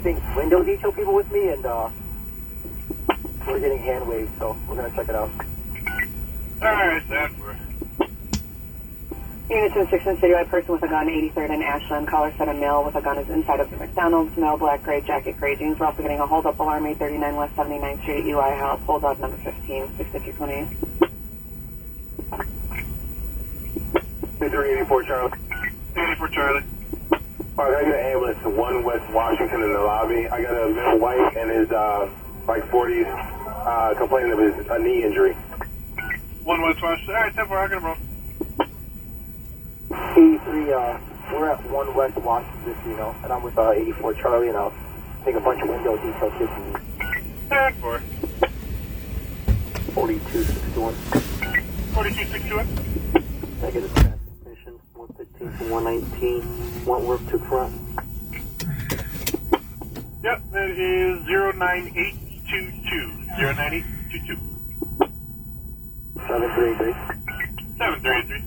think window detail people with me, and we're getting hand waved, so we're gonna check it out. Alright, that works. Unit 26 in Citywide, person with a gun, 83rd and Ashland. Caller said a male with a gun is inside of the McDonald's. Male, black, gray jacket, gray jeans. We're also getting a hold-up alarm, 839 West 79th Street, UI House. Hold up, number 15, 65328. 384 Charlie. 84 Charlie. Alright, I got an ambulance to 1 West Washington in the lobby. I got a male white and his, like 40s, complaining of a knee injury. 1 West Washington. Alright, 10-4, I got him, bro. 83, we're at 1 West Washington, you know, and I'm with 84 Charlie, and I'll take a bunch of window detail kids and 10-4. 4261. 4261. Negative transmission, 115 to 119, Wentworth to front. Yep, that is 09822. 09822. 7383. 733.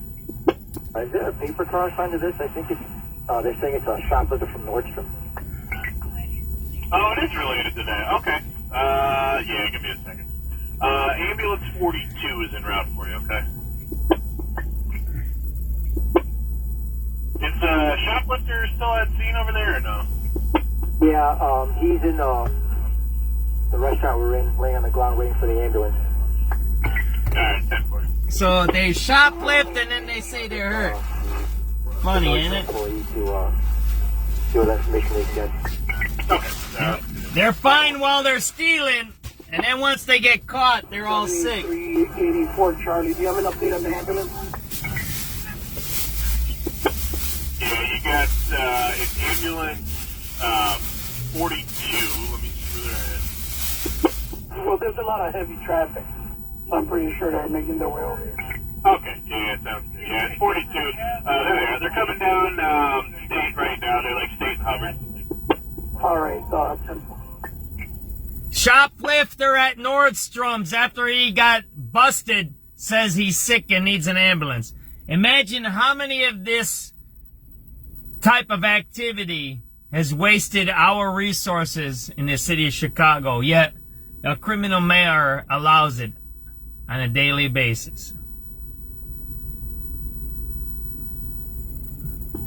Is there a paper car assigned to this? I think it's, they're saying it's a shoplifter from Nordstrom. Oh, it is related to that. Okay. Yeah, give me a second. Ambulance 42 is en route for you, okay? Is shoplifter still at scene over there or no? Yeah, he's in the restaurant we're in, laying on the ground waiting for the ambulance. Alright, 10-4. So they shoplift and then they say they're hurt. Funny, ain't it? To see what information they get. Okay. They're fine while they're stealing, and then once they get caught, they're all sick. 84 Charlie, do you have an update on the ambulance? Yeah, you got an ambulance 42. Let me see where they're at. Well, there's a lot of heavy traffic, so I'm pretty sure they're making their way over here. Okay, yeah, sounds good. Yeah, it's 42. There they are. They're coming down state right now. They're like state Hubbard. All right, 10. Shoplifter at Nordstrom's after he got busted says he's sick and needs an ambulance. Imagine how many of this type of activity has wasted our resources in the city of Chicago, yet a criminal mayor allows it on a daily basis.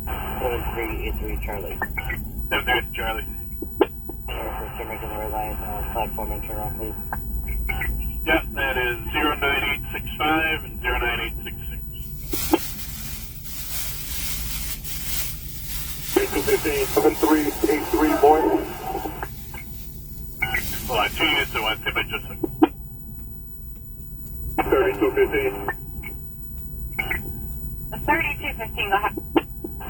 7383 Charlie. 7-3 Charlie. First time making the red line, platform and turn around, please. Yep, that is 09865 and 09866. 7383 boy. Hold on, 2 units at once. If I just 3215. 3215, go ahead.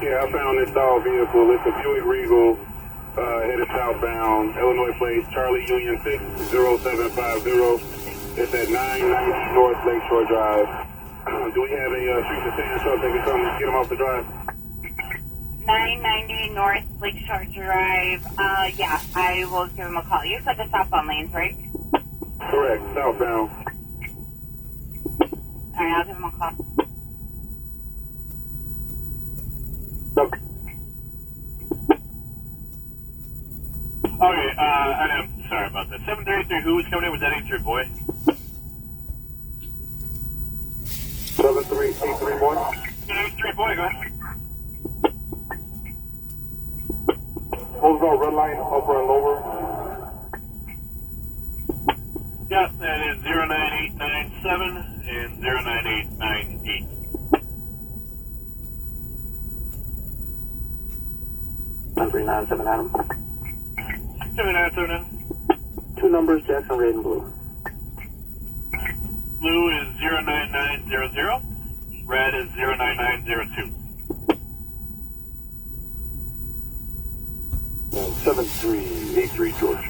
Yeah, I found this stall vehicle. It's a Buick Regal, headed southbound, Illinois plate, Charlie Union 60750. It's at 990 North Lakeshore Drive. Do we have a street to stand so they can come get them off the drive? 990 North Lakeshore Drive. Yeah, I will give him a call. You said the southbound lanes, right? Correct, southbound. Alright, I'll give him a call. Okay, I'm sorry about that. 733, who was coming in? Was that 83 boy? 7383 boy. 83 boy, go ahead. Hold on, red line, upper and lower. Yep, that is 09897 and 09898. 1397 Adam. 7979. 2 numbers, Jackson, red and blue. Blue is 09900. Red is 09902. 7383 George.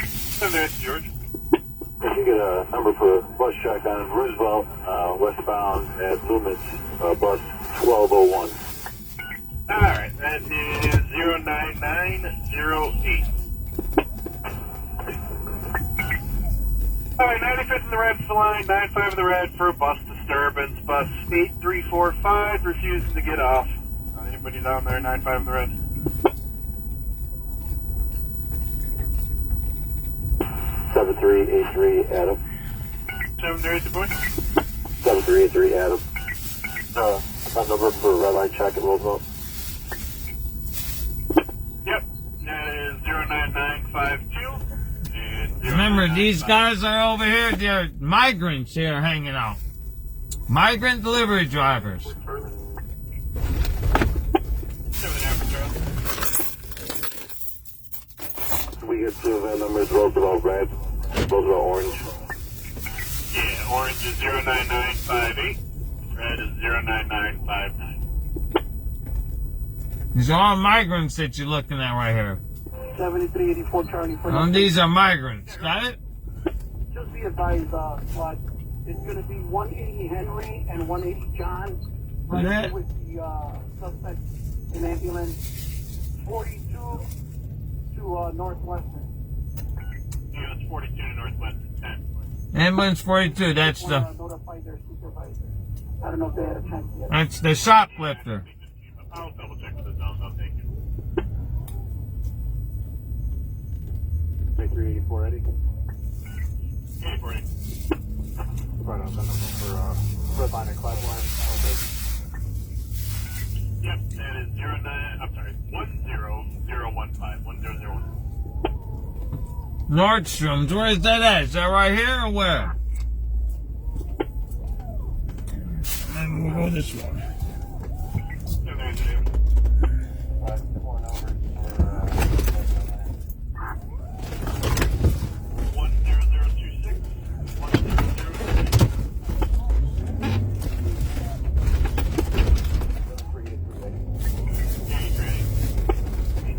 7 George. If you get a number for bus check on Roosevelt, westbound at Loomis, bus 1201. Alright, that is 09908. Alright, 95th in the red for line, 95 in the red for a bus disturbance. Bus 8345 refusing to get off. Anybody down there, 95 in the red? 990 North Lakeshore Drive. 95 in the red. 990 North Lakeshore Drive. 995 in the red for bus disturbance. Bus 8345 refusing to get off. Anybody down there, 95 in the red? 95 in the red. 7383 Adam. 7383, boy. 7383 Adam. Phone number for red line check at Roosevelt. Yep, that is 09952. And Remember, these 09952. guys are over here. They're migrants here hanging out. Migrant delivery drivers. 7.5, We get two event numbers, Roosevelt red, Roosevelt orange. Yeah, orange is 09958. Red is 09959. These are all migrants that you're looking at right here. 7384 Charlie. These are migrants. Got it? Just be advised, squad. It's going to be 180 Henry and 180 John. Right Yeah. here with the suspect in ambulance 42 to Northwestern. Yeah, it's 42 to Northwest 10. Ambulance 42. That's the Notify their supervisor. I don't know if they had a chance yet. that's the shoplifter. I'll double check with the zone, I'll take it. 384 Eddie. 840. Right on the number for red line and class line. Yep, that is 10015. 1001. Nordstrom's. Where is that at? Is that right here or where? And we'll go this way.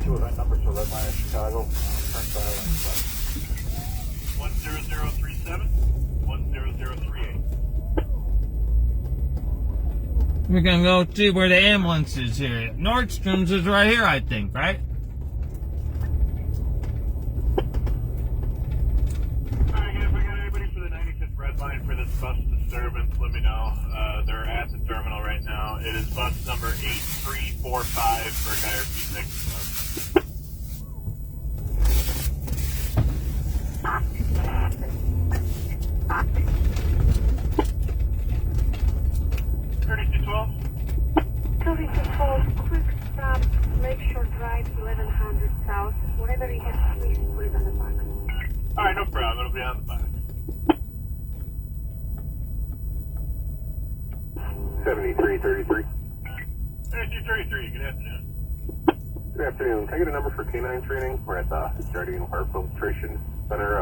Two event numbers for red line in Chicago. Turn silent. 10037, 10038. We're gonna go see where the ambulance is here. Nordstrom's is right here, I think, right? Alright, if we got anybody for the 95th red line for this bus disturbance, let me know. They're at the terminal right now. It is bus number 8345 for Geyer P6 bus. Quick stop, Lakeshore Drive, 1100 South. Whatever you have, please put it on the box. Alright, no problem. It'll be on the box. 7333. 3333, good afternoon. Good afternoon. Can I get a number for K9 training? We're at the Jardine Fire Filtration Center.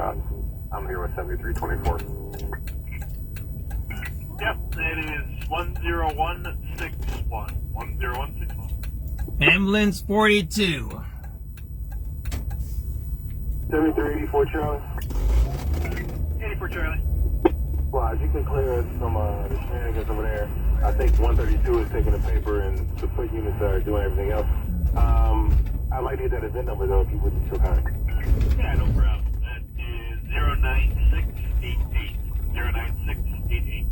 I'm here with 7324. Yep, it is 10161. 10161. Ambulance 42. 7384 Charlie. 84 Charlie. Well, as you can clear us from the shenanigans over there, I think 132 is taking the paper and support units are doing everything else. I'd like to get that event number though, if you would be so kind. Yeah, no problem. That is 09688. 09688.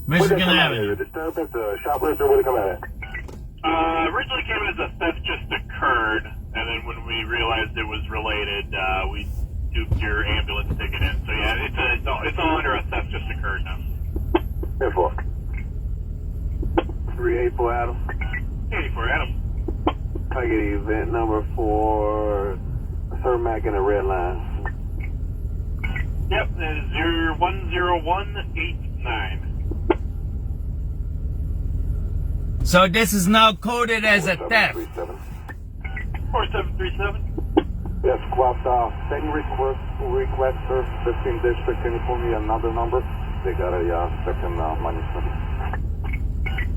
Michigan Avenue. The disturbance, the shoplifter, what did it come out at? Originally came in as a theft just occurred, and then when we realized it was related, we duped your ambulance ticket in. So yeah, it's all under a theft just occurred now. 10-4. 384 Adam. 84 Adam. Can I get the event number for Sir Mac in the red line? Yep, that is 10189. So this is now coded as a theft. 4737. Yes, squad second request for 15th District. Can you pull me another number? They got a second management.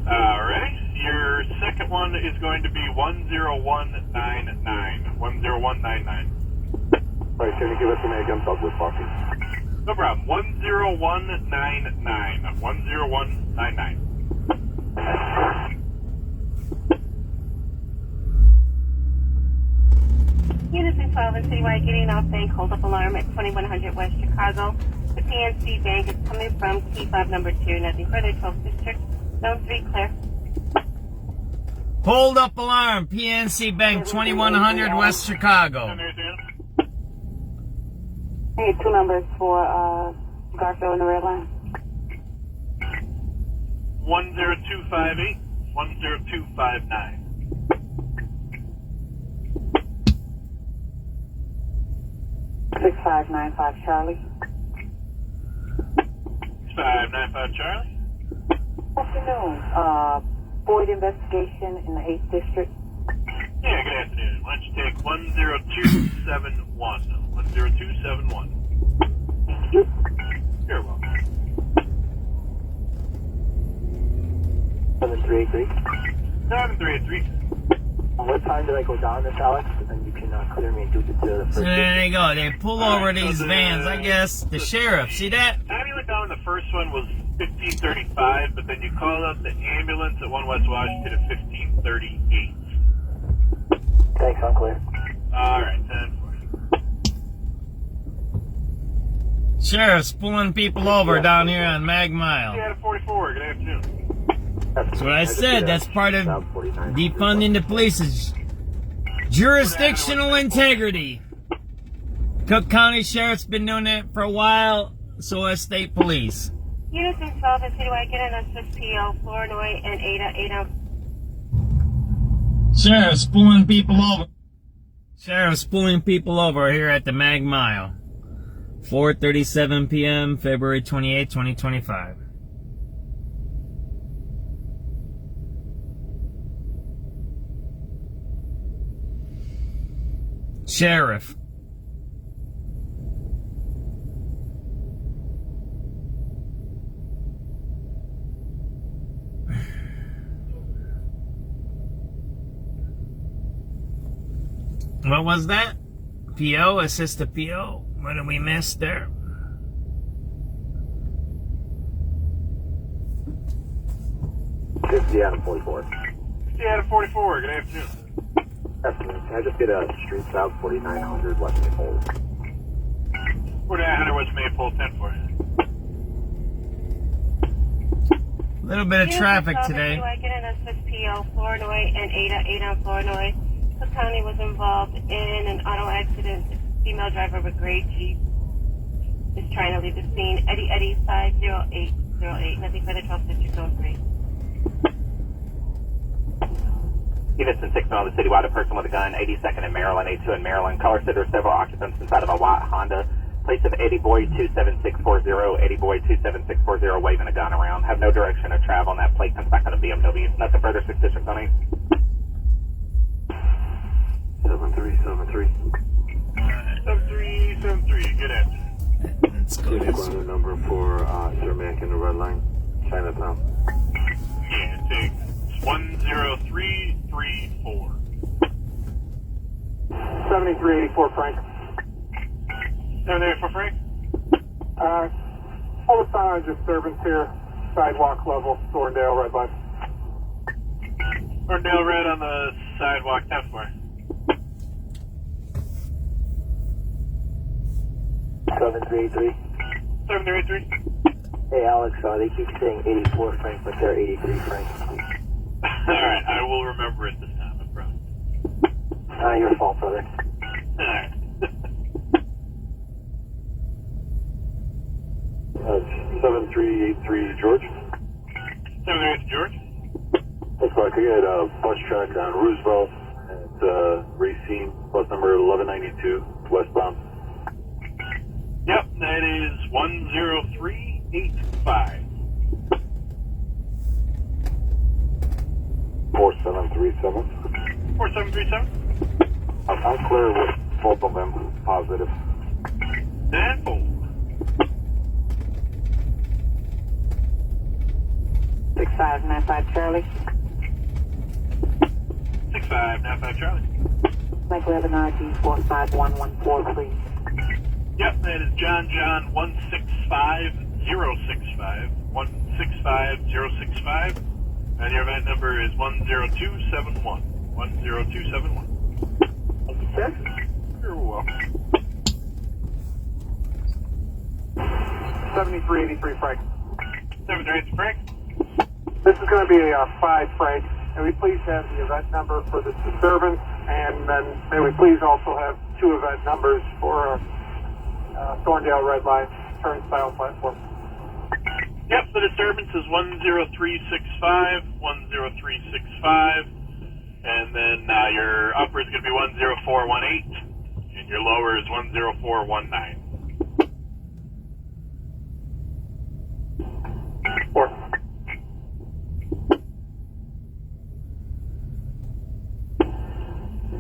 Alright, your second one is going to be 10199. 10199. Alright, can you give it to me again? Talk with parking. No problem. 10199. 10199. Unison 12 and Citywide getting off bank hold up alarm at 2100 West Chicago. The PNC bank is coming from key fob number 2. Nothing further, 12th District. Zone 3 clear. Hold up alarm, PNC Bank, 2100 West Chicago. 730. Hey, 2 numbers for Garfield in the red line. 10258, 10259. 6595 Charlie. 6595 Charlie. Afternoon. Boyd investigation in the 8th District. Yeah, good afternoon. Why don't you take 10271? 10271. You're welcome. 7383. 7383. What time did I go down this, Alex? And you can clear me and do the first. So there they go. They pull over these vans. I guess the sheriff. See that? Time you went down, the first one was 1535, but then you called out the ambulance at 1 West Washington at 1538. Thanks, I'm clear. All right, 10-4. Sheriff's pulling people over down here on Mag Mile. Yeah, 44. Good afternoon. That's what I said. That's part of defunding the police's jurisdictional integrity. Cook County Sheriff's been doing it for a while, so has state police. Units in 12 and Citywide, get in on 6 PO, Flournoy and Ada. Sheriff's pulling people over. Sheriff's pulling people over here at the Mag Mile. 4:37 p.m., February 28, 2025. Sheriff. What was that? PO, assist the PO. What did we miss there? Fifty out of 44. 50 out of 44. Good afternoon. Afternoon. Can I just get a street south 4900 West Maypole? 4900 West Maypole, 10-4. A little bit of traffic today. Citywide, get in on 6 PO, Flournoy and Ada Flournoy. Cook County was involved in an auto accident. Female driver of a gray Jeep is trying to leave the scene. Eddie 50808. Nothing further, 12 District 03. Units in 6 on the citywide, a person with a gun, 82nd in Maryland, 82 in Maryland. Caller said there are several occupants inside of a white Honda. Place of Eddie Boy 27640, Eddie Boy 27640 waving a gun around. Have no direction of travel, and that plate comes back on a BMW. Nothing further, 6 District on 8. 7373. 7373. Good afternoon. Let's go this way. Number for Sir Mac in the red line, Chinatown. Yeah, take 10334. 7384, Frank. 784 Frank. All the sign disturbance here, sidewalk level, Thorndale red line. Thorndale red on the sidewalk, 10-4. 7383. 7383. Hey Alex, they keep saying 84 Frank, but they're 83 Frank. Alright, I will remember it this time, I promise. Your fault, brother. Alright. 7383 George. 783 George. Looks like I get a bus track on Roosevelt at Racine, bus number 1192, westbound. Yep, that is 10385. 4737. 4737. I'm clear with both of them, positive. 10-4. 6595 Charlie. 6595 Charlie. Michael Ebenard, 45114, please. Yep, that is John 165065. 165065. And your event number is 10271. 10271. Thank you, sir. You're welcome. 7383 Frank. 738 Frank. This is going to be a 5 Frank. May we please have the event number for this disturbance, and then may we please also have 2 event numbers for Thorndale Red Line turnstile platform. Yep, the disturbance is 10365, 10365, and then your upper is going to be 10418, and your lower is 10419. 4.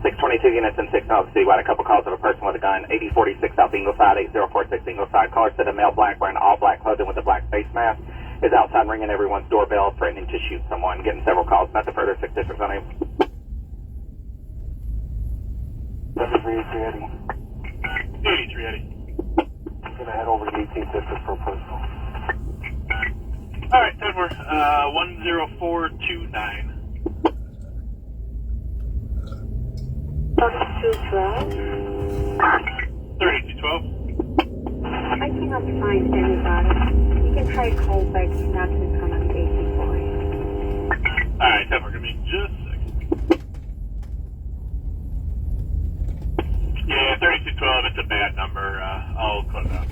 622 units and 6 South Citywide. A couple calls of a person with a gun. 8046 South Ingleside, 8046 Ingleside. Caller said a male black wearing all black clothing with a black face mask is outside ringing everyone's doorbell, threatening to shoot someone. Getting several calls. Nothing further. 6 districts on him. 73 Eddie. 83 Eddie. I'm going to head over to the 18th district for a personal. All right, 10 more. 10429. 3212. 3212. I cannot find anybody. You can try call back. He's not going to come on safety for you. All right, 10 more. Give me just a second. Yeah, 3212. It's a bad number. I'll close it out.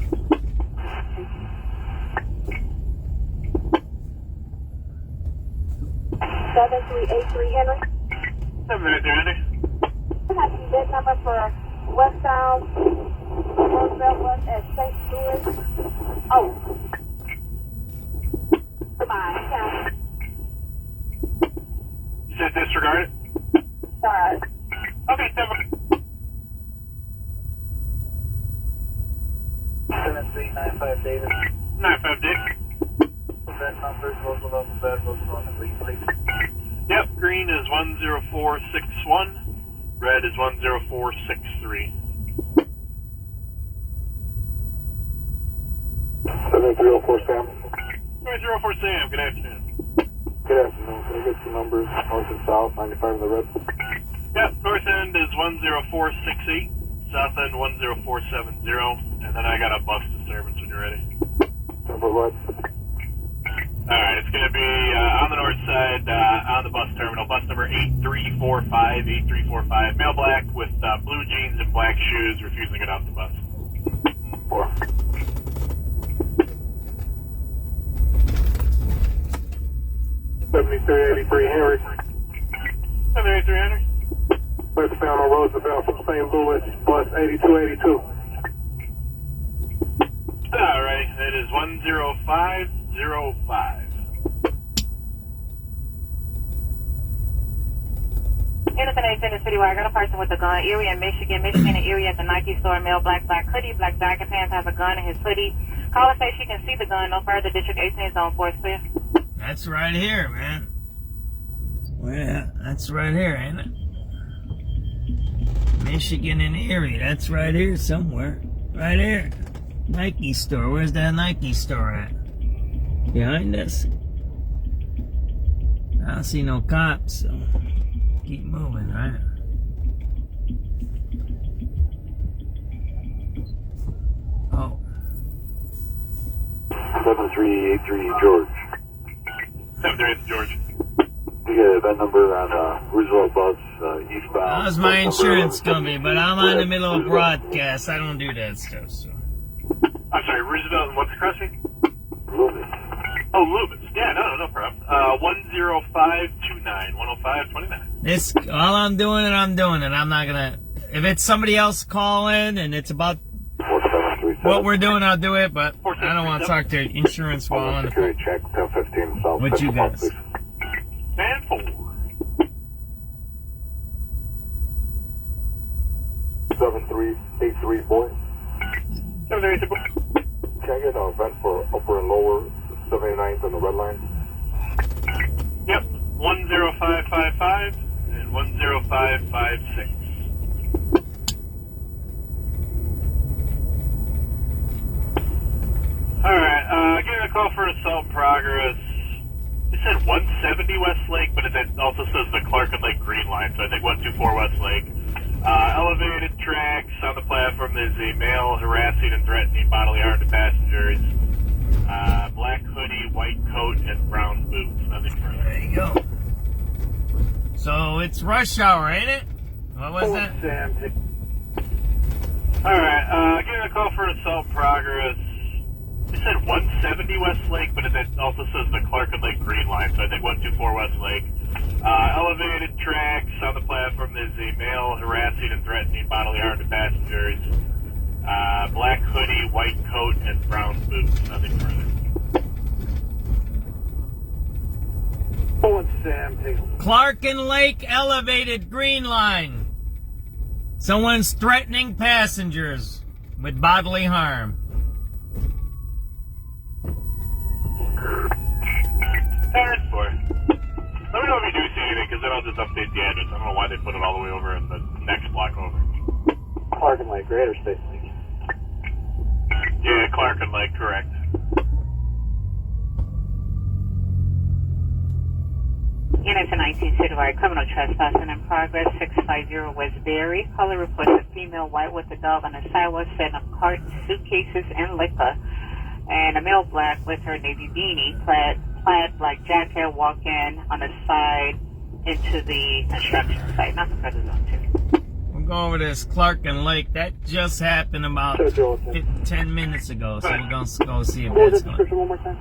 7383 Henry. 783 Henry. I have the bid number for westbound Roosevelt West at St. Louis. Oh. Goodbye. Yeah. You said disregard it? Sorry. Okay, 10 more. 7395 David. 95 Dick. Event numbers, Roosevelt and Bed, Roosevelt and Green, please. Yep, green is 10461. Red is 10463. 7304 Sam. 7304 Sam, good afternoon. Good afternoon. Can I get 2 numbers, north and south, 95 in the red? Yep, north end is 10468, south end 10470, and then I got a bus disturbance when you're ready. Number what? Alright, it's going to be on the north side, on the bus terminal, bus number 8345, male black with blue jeans and black shoes, refusing to get off the bus. 4. 7383 Henry. 783 Henry. Westbound on Roosevelt from St. Louis, bus 8282. Alright, it is 10505. Innocent 8 in Citywide. I got a person with a gun. Erie in Michigan. Michigan and Erie at the Nike store. Male, black hoodie, black jacket pants, has a gun in his hoodie. Caller says she can see the gun. No further. District 18 zone 4 is clear. That's right here, man. Well, that's right here, ain't it? Michigan and Erie. That's right here somewhere. Right here. Nike store. Where's that Nike store at? Behind us. I don't see no cops, so keep moving, right? Oh. 7383 George. 738 George. You get that number on Roosevelt bus eastbound. How's my insurance company? But I'm on the middle of broadcast. I don't do that stuff, so. I'm sorry, Roosevelt and what's the cross street? Loomis. Oh, Loomis. Yeah, no problem. 10529, 10529. This, all I'm doing, I'm not gonna, if it's somebody else calling and it's about 4737. what we're doing, I'll do it, but I don't want to talk to insurance while I'm on the phone. Security check 1015 South. With you guys. Please. And 4. 7383 boy. 738 boy. Can I get an event for upper and lower 79th on the red line? Yep, 10555 and 10556. Alright, getting a call for assault in progress. It said 170 West Lake, but it also says the Clark and Lake Green Line, so I think 124 West Lake. Elevated tracks on the platform. There's a male harassing and threatening bodily harm to passengers. Black hoodie, white coat, and brown boots. Nothing further. There you go. So it's rush hour, ain't it? What was that? Alright, getting a call for assault progress. It said 170 West Lake, but it also says the Clark and Lake Green Line, so I think 124 West Lake. Elevated tracks on the platform. There's a male harassing and threatening bodily harm to passengers. Black hoodie, white coat, and brown boots. Nothing further. Clark and Lake elevated green line. Someone's threatening passengers with bodily harm. Parent 4. Let me know if you do see anything, because then I'll just update the address. I don't know why they put it all the way over in the next block over. Clark and Lake, Greater State. Yeah, Clark and Lake, correct. Unit to 19 Citywide, criminal trespassing in progress, 650 West Berry. Caller reports a female white with a dog on the sidewalk setting up carts, suitcases, and liquor. And a male black with her navy beanie, plaid black jacket, walk in on the side into the construction site. Nothing further zone 2. We'll go over this Clark and Lake. That just happened about 10 minutes ago, so we're going to go see if that's going. One more time.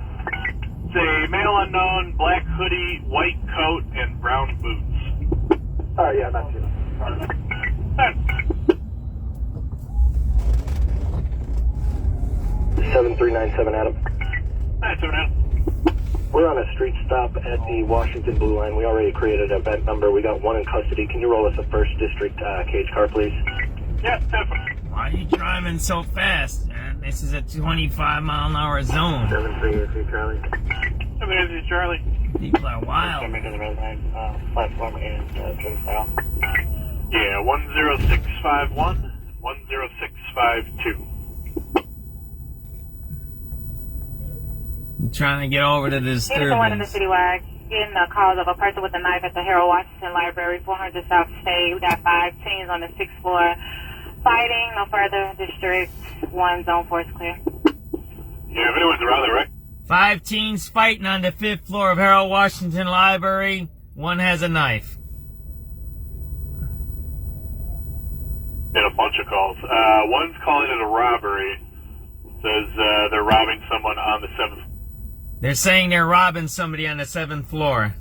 It's a male unknown, black hoodie, white coat, and brown boots. Alright, yeah, not too. 7397 Adam. 97 Adam. We're on a street stop at the Washington Blue Line. We already created an event number. We got one in custody. Can you roll us a first district cage car, please? Yeah, definitely. Why are you driving so fast, man? This is a 25-mile-an-hour zone. 7383 Charlie. 7383 Charlie. People are wild. Platform and turn south. Yeah, 10651, 10652. I'm trying to get over to this Unit to 1 in the disturbance. Citywide, getting a call of a person with a knife at the Harold Washington Library, 400 South State. We got 5 teens on the 6th floor fighting. No further. District 1, Zone 4 is clear. Yeah, if anyone's around there, right? 5 teens fighting on the 5th floor of Harold Washington Library. One has a knife. Get a bunch of calls. One's calling it a robbery. Says they're robbing someone on the 7th. They're saying they're robbing somebody on the 7th floor.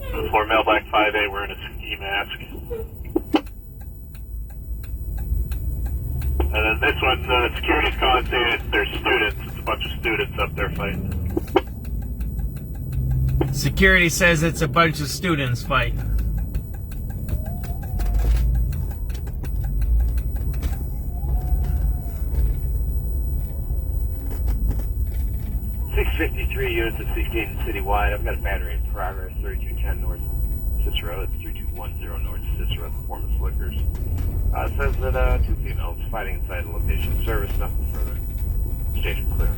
7th floor, male black 5A wearing a ski mask. And then this one, security's calling saying it's their students. It's a bunch of students up there fighting. Security says it's a bunch of students fighting. Units of 16 citywide. I've got a battery in progress. 3210 North Cicero. It's 3210 North Cicero. Performance Liquors. It says that 2 females fighting inside the location of service. Nothing further. Station clear.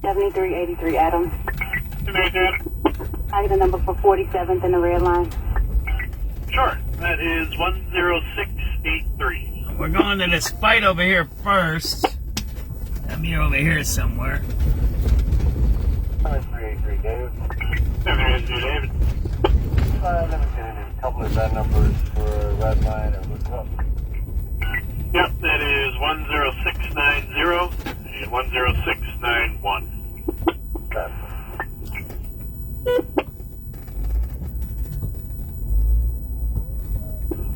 7383 Adam. Hey, Dad. I get a number for 47th in the red line. Sure. That is 10683. We're going to this fight over here first. I'm here over here somewhere. 7383 David. 7383 David. Let me get in a couple of bad numbers for red line and what's up. Yep, that is 10690 and 10691.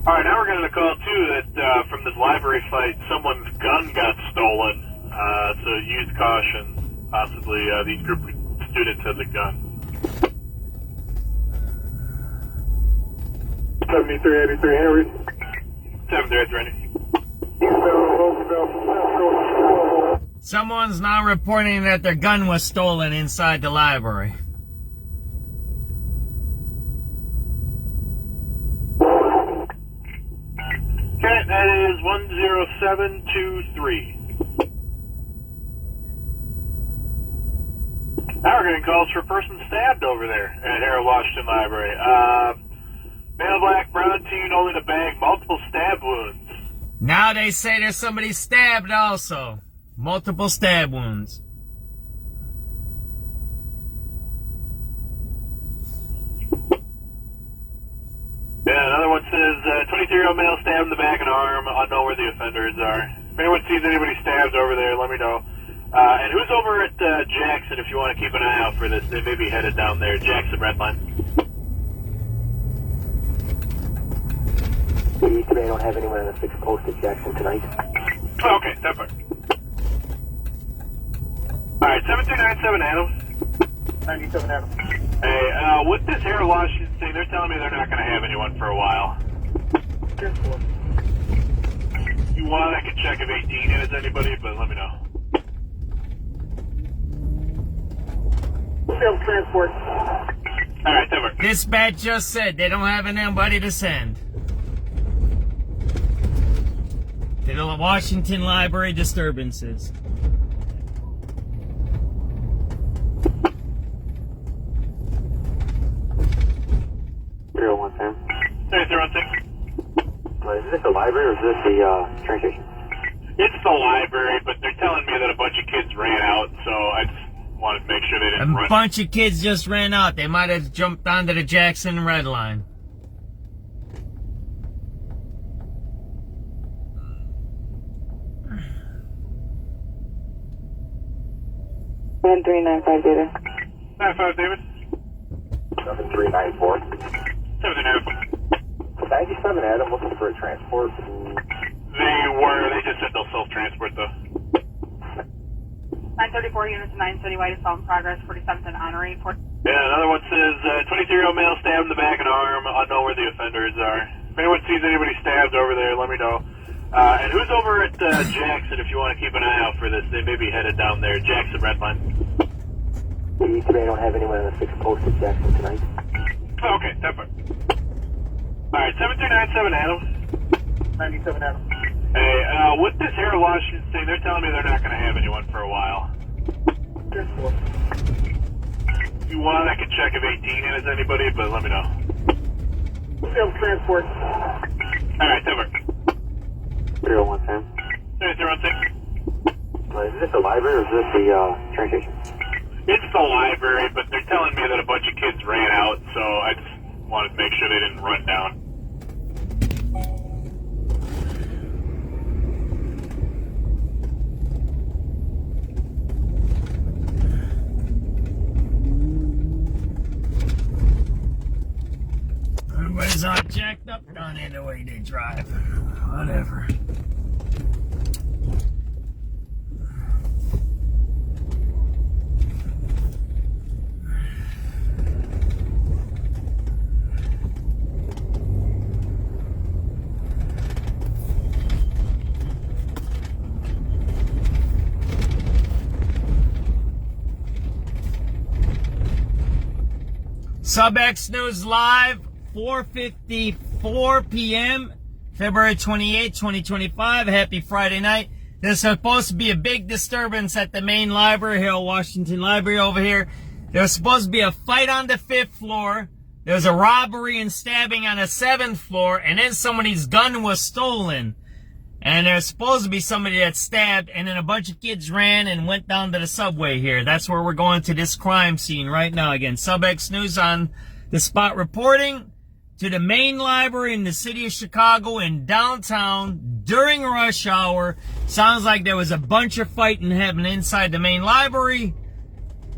Alright, now we're getting a call too that from this library fight, someone's gun got stolen. So use caution. Possibly these group of students has a gun. 7383 Henry. 7383. Someone's now reporting that their gun was stolen inside the library. Okay, that is 10723. Now we're getting calls for a person stabbed over there at Harold Washington Library. Male black, brown teen holding a bag, multiple stab wounds. Now they say there's somebody stabbed also. Multiple stab wounds. 23-year-old male stabbed in the back and arm. Unknown where the offenders are. If anyone sees anybody stabbed over there, let me know. And who's over at Jackson, if you want to keep an eye out for this? They may be headed down there. Jackson, red line. Today I don't have anyone on the 6 post at Jackson tonight. Oh, okay, that's fine. Alright, 7297 Adam. 97 Adam. Hey, with this hair Washington thing, they're telling me they're not going to have anyone for a while. You want, I can check if 18 has anybody, but let me know. Field transport. Alright, that works. Dispatch just said they don't have anybody to send. To the Washington Library disturbances. Sam. Hey, 06. Is this the library or is this the train station? It's the library, but they're telling me that a bunch of kids ran out, so I just wanted to make sure they didn't run. A bunch of kids just ran out. They might have jumped onto the Jackson Red Line. One 395 data. 95, David. 7394. 79. 97 Adam, looking for a transport. They just said they'll self-transport though. 934 units 9 citywide assault in progress, 47th and Honorary. Yeah, another one says 23-year-old male stabbed in the back and arm. Unknown where the offenders are. If anyone sees anybody stabbed over there, let me know. And who's over at Jackson, if you want to keep an eye out for this? They may be headed down there. Jackson, red line. Today I don't have anyone on the 6 post at Jackson tonight. Oh, okay, that's fine. Alright, 7297 Adam. 97 Adam. Hey, with this hair Washington thing, they're telling me they're not going to have anyone for a while. If you want, I can check if 18 has anybody, but let me know. Field transport. Alright, that works. 301 Sam. Hey, 06. Is this the library or is this the train station? It's the library, but they're telling me that a bunch of kids ran out, so I just wanted to make sure they didn't run down. Everybody's all jacked up down there the way they drive. Whatever. SubX.News live, 4:54 p.m., February 28, 2025. Happy Friday night. There's supposed to be a big disturbance at the main library here, Washington Library over here. There's supposed to be a fight on the 5th floor. There's a robbery and stabbing on the 7th floor, and then somebody's gun was stolen. And there's supposed to be somebody that stabbed, and then a bunch of kids ran and went down to the subway here. That's where we're going to this crime scene right now. Again, SubX.News on the spot reporting to the main library in the city of Chicago in downtown during rush hour. Sounds like there was a bunch of fighting happening inside the main library.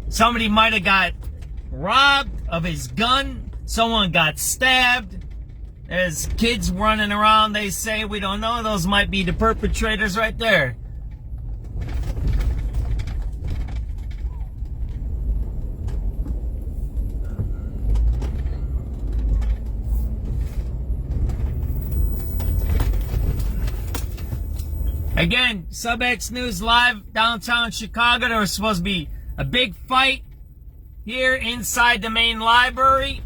Somebody might have got robbed of his gun. Someone got stabbed. There's kids running around, they say. We don't know. Those might be the perpetrators right there. Again, SubX.News live downtown Chicago. There was supposed to be a big fight here inside the main library.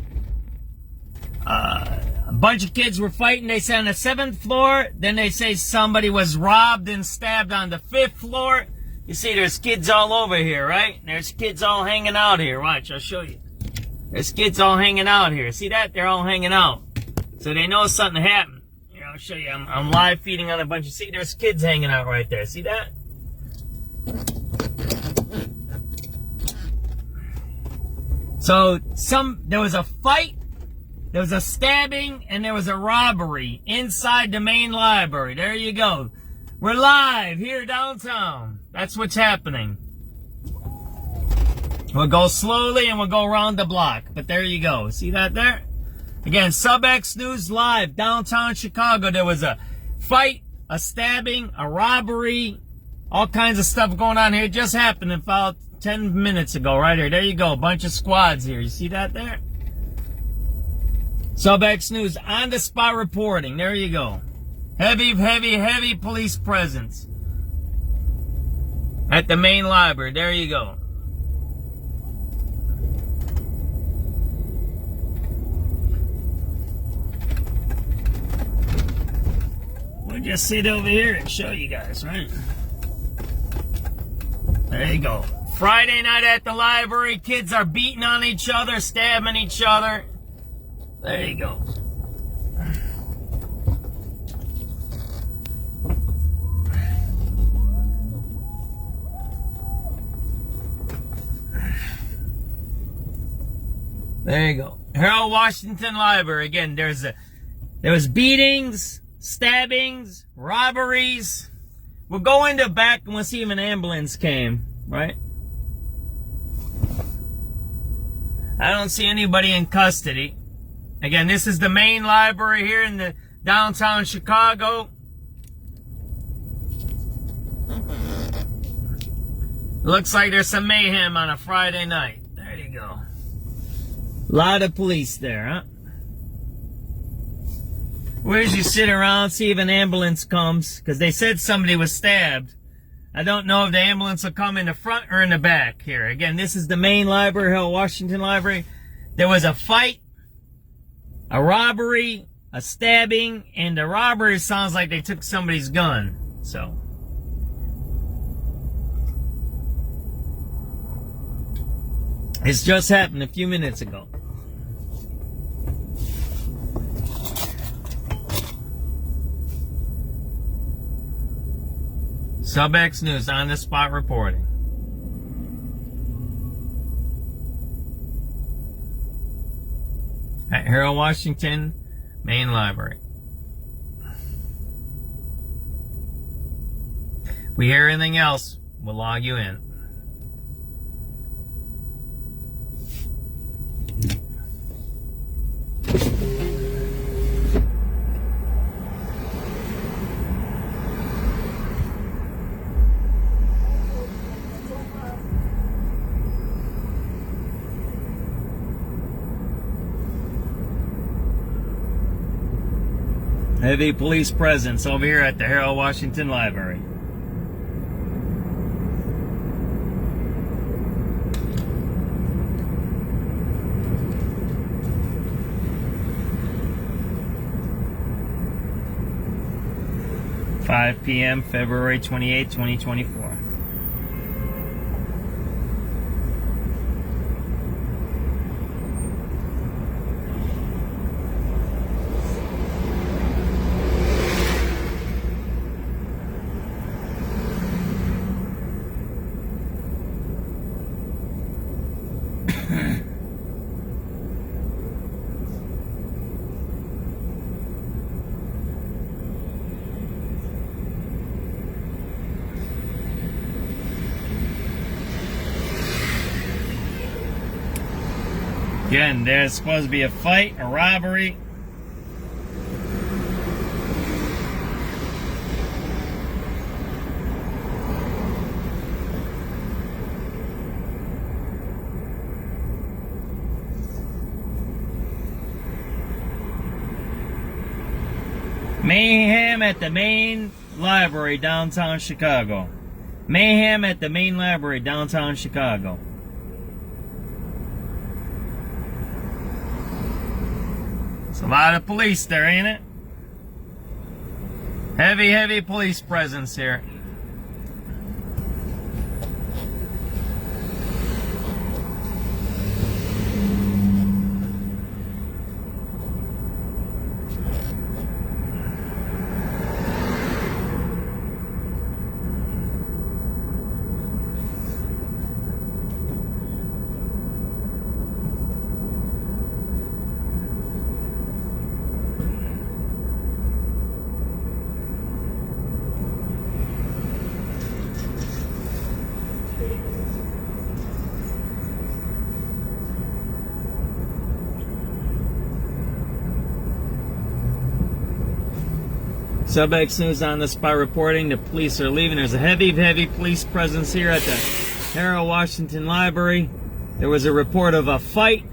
A bunch of kids were fighting, they say, on the 7th floor. Then they say somebody was robbed and stabbed on the 5th floor. You see, there's kids all over here, right? There's kids all hanging out here. Watch, I'll show you. There's kids all hanging out here. See that? They're all hanging out. So they know something happened. Here, I'll show you. I'm live feeding on a bunch of... See, there's kids hanging out right there. See that? there was a fight There was a stabbing and there was a robbery inside the main library. There you go. We're live here downtown. That's what's happening. We'll go slowly and we'll go around the block. But there you go. See that there? Again, SubX.News live downtown Chicago. There was a fight, a stabbing, a robbery, all kinds of stuff going on here. It just happened about 10 minutes ago right here. There you go. A bunch of squads here. You see that there? SubX.News on the spot reporting. There you go. Heavy police presence at the main library. There you go. We'll just sit over here and show you guys, right? There you go. Friday night at the library. Kids are beating on each other, stabbing each other. There you go. There you go. Harold Washington Library. Again, there was beatings, stabbings, robberies. We'll go in the back and we'll see if an ambulance came, right? I don't see anybody in custody. Again, this is the main library here in the downtown Chicago. Looks like there's some mayhem on a Friday night. There you go. A lot of police there, huh? Where's you sit around, see if an ambulance comes? Because they said somebody was stabbed. I don't know if the ambulance will come in the front or in the back here. Again, this is the main library, Harold Washington Library. There was a fight, a robbery, a stabbing, and the robbery sounds like they took somebody's gun. So it's just happened a few minutes ago. SubX.News on the spot reporting. At Harold Washington Main Library. If we hear anything else, we'll log you in. Heavy police presence over here at the Harold Washington Library. (5 p.m. February 28, 2024). Again, there's supposed to be a fight, a robbery. Mayhem at the main library downtown Chicago. Mayhem at the main library downtown Chicago. It's a lot of police there, ain't it? Heavy police presence here. SubX.News on the spot reporting the police are leaving. There's a heavy police presence here at the Harold Washington Library. There was a report of a fight.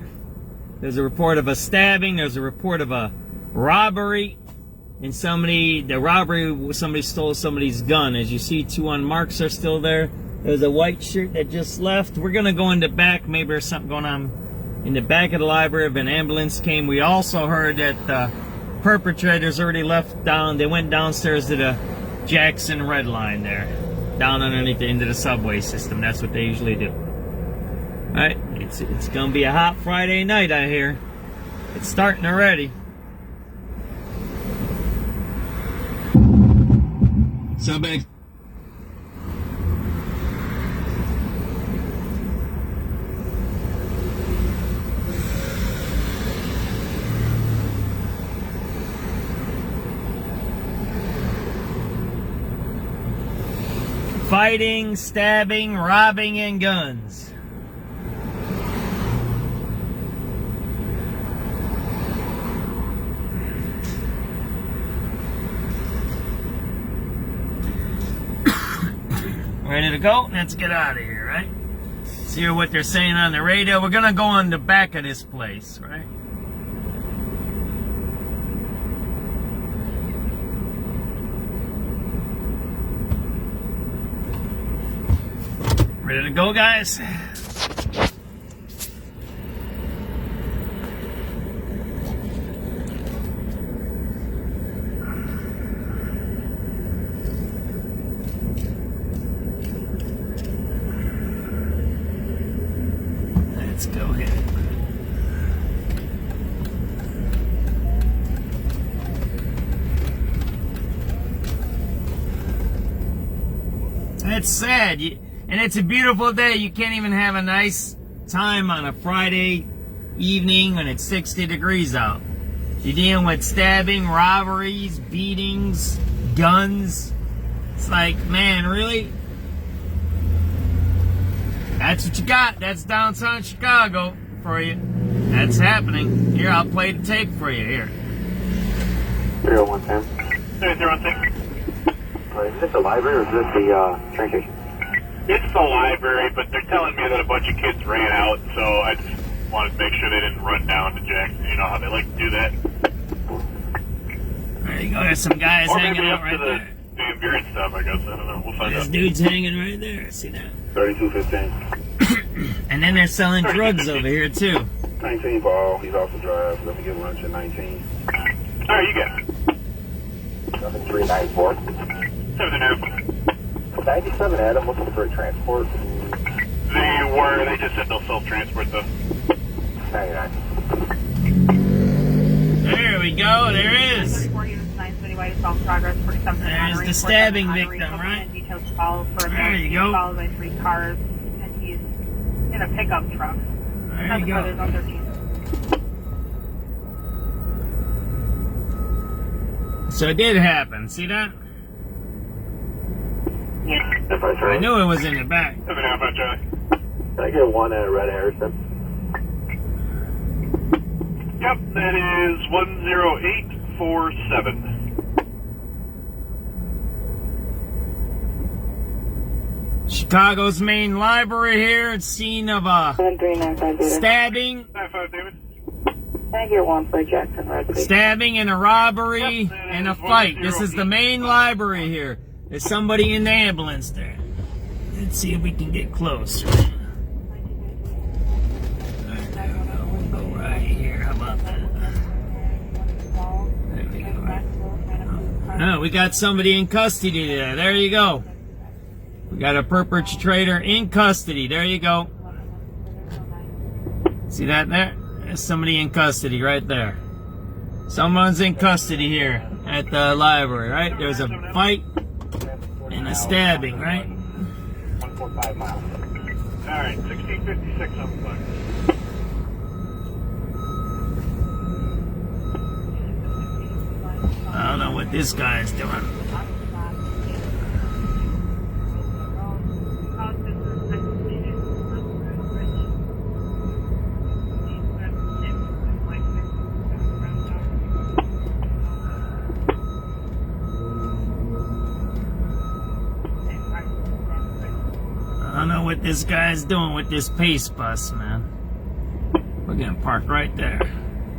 There's a report of a stabbing. There's a report of a robbery. And somebody stole somebody's gun. As you see, 2 unmarks are still there. There's a white shirt that just left. We're going to go in the back. Maybe there's something going on in the back of the library. If an ambulance came. We also heard that the perpetrators already left down. They went downstairs to the Jackson Red Line there. Down underneath into the subway system. That's what they usually do. Alright, it's going to be a hot Friday night, I hear. It's starting already. SubX. Fighting, stabbing, robbing, and guns. Ready to go? Let's get out of here, right? Let's hear what they're saying on the radio. We're gonna go on the back of this place, right? Ready to go, guys? Let's go ahead. It's sad. And it's a beautiful day. You can't even have a nice time on a Friday evening when it's 60 degrees out. You're dealing with stabbing, robberies, beatings, guns. It's like, man, really? That's what you got. That's downtown Chicago for you. That's happening. Here, I'll play the tape for you. Here. 30110. 30110. Is this the library or is this the train station? It's the library, but they're telling me that a bunch of kids ran out, so I just wanted to make sure they didn't run down to Jackson. You know how they like to do that. There you go. There's some guys Or hanging maybe out up right to there. the beer and stuff, I guess. I don't know. We'll find This out. dude's hanging right there. See that? 3215. And then they're selling drugs over here, too. 19 ball. He's off the drive. Let me get lunch at 19. All right, you got it. 7394. 79. 97 Adam, looking for a transport. They just said they'll self-transport though. 99. There we go. There is. There's the stabbing victim, right? There you go. Followed by 3 cars, and he's in a pickup truck. There you go. So it did happen. See that? I knew it was in the back. Have an outbound, Charlie. Can I get one at Red Harrison? Yep, that is 10847. Chicago's main library here. It's scene of a 73950. stabbing. 95, David. Can I get one for Jackson Red, please? Stabbing and a robbery and a fight. This is the main library here. There's somebody in the ambulance there. Let's see if we can get close. We'll go right here. How about that? There we go. Oh, we got somebody in custody there. There you go. We got a perpetrator in custody. There you go. See that there? There's somebody in custody right there. Someone's in custody here at the library, right? There's a fight and a stabbing, right? 145 miles. All right, 1656 on the clock. I don't know what this guy's doing. don't know what this guy's doing with this pace bus, man. We're gonna park right there.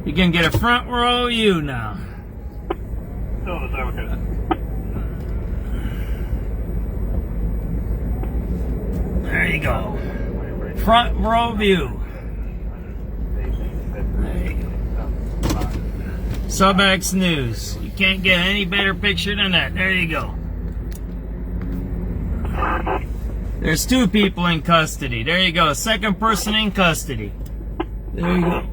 You can get a front row view now. No, that's okay. There you go. Front row view. There you go. SubX.News. You can't get any better picture than that. There you go. There's 2 people in custody. There you go. Second person in custody. There you go.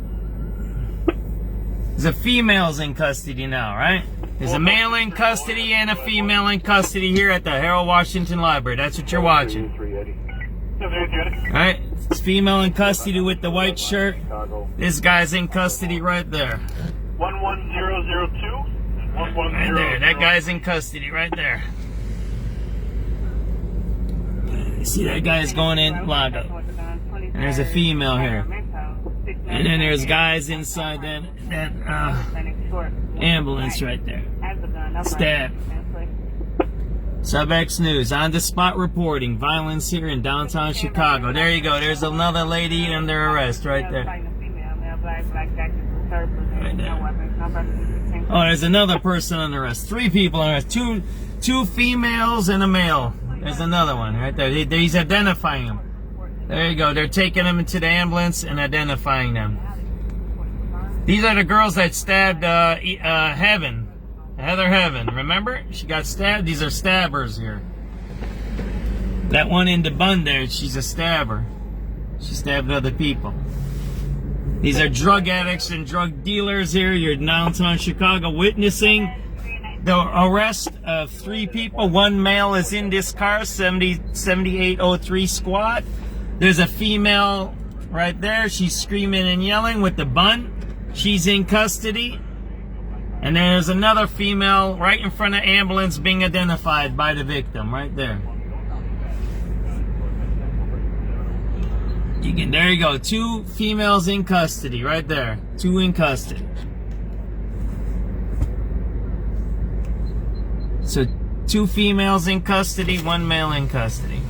There's a female's in custody now, right? There's a male in custody and a female in custody here at the Harold Washington Library. That's what you're watching. Alright? It's female in custody with the white shirt. This guy's in custody right there. 11002. Right there. That guy's in custody right there. You see that guy's going in log up. And there's a female here. And then there's guys inside that ambulance right there. Stab. SubX.News, on the spot reporting violence here in downtown Chicago. There you go. There's another lady under arrest right there. Right there. Oh, there's another person under arrest. 3 people under arrest. Two females and a male. There's another one right there. He's identifying them. There you go. They're taking them into the ambulance and identifying them. These are the girls that stabbed Heather Heaven. Remember? She got stabbed. These are stabbers here. That one in the bun there, she's a stabber. She stabbed other people. These are drug addicts and drug dealers here. You're in downtown Chicago witnessing the arrest of 3 people. 1 male is in this car, 7803 squad. There's a female right there. She's screaming and yelling with the bun. She's in custody. And there's another female right in front of ambulance being identified by the victim right there. There you go. 2 females in custody right there. 2 in custody. So 2 females in custody, 1 male in custody.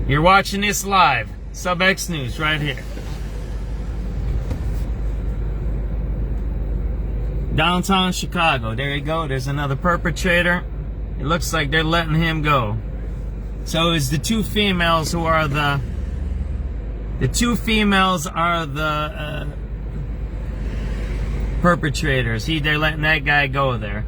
You're watching this live. SubX.News right here. Downtown Chicago. There you go. There's another perpetrator. It looks like they're letting him go. So it's the 2 females who are the 2 females are the perpetrators. They're letting that guy go there.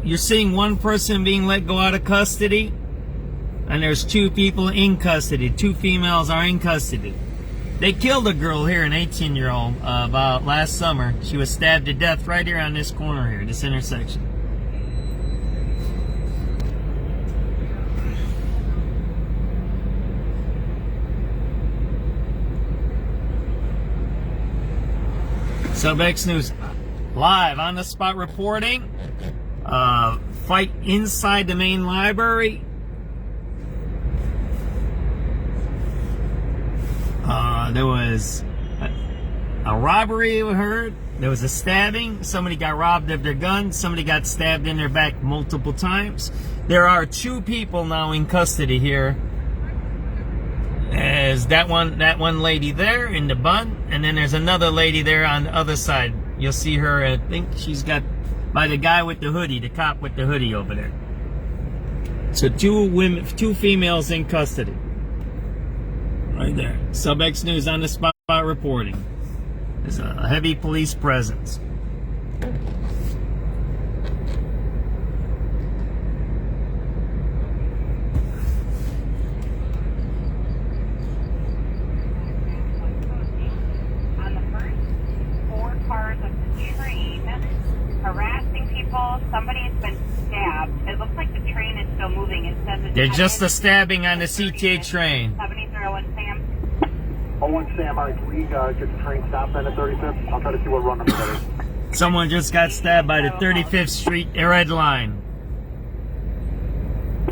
You're seeing 1 person being let go out of custody, and there's 2 people in custody. 2 females are in custody. They killed a girl here, an 18-year-old, about last summer. She was stabbed to death right here on this corner here, this intersection. SubX.News live on the spot reporting. Fight inside the main library. There was a robbery, we heard. There was a stabbing. Somebody got robbed of their gun. Somebody got stabbed in their back multiple times. There are 2 people now in custody here. There's that one lady there in the bun, and then there's another lady there on the other side. You'll see her, I think she's got by the guy with the hoodie, the cop with the hoodie over there. So 2 females in custody. Right there. SubX.News on the spot reporting. There's a heavy police presence. On the first 4 cars of the train, harassing people. Somebody's been stabbed. It looks like the train is still moving. It says There's just a stabbing on the CTA train. 7001 Sam. 01 Sam, all right, can we get the train stopped then at 35th? I'll try to see what run number that is. Someone just got stabbed by the 35th Street Red Line.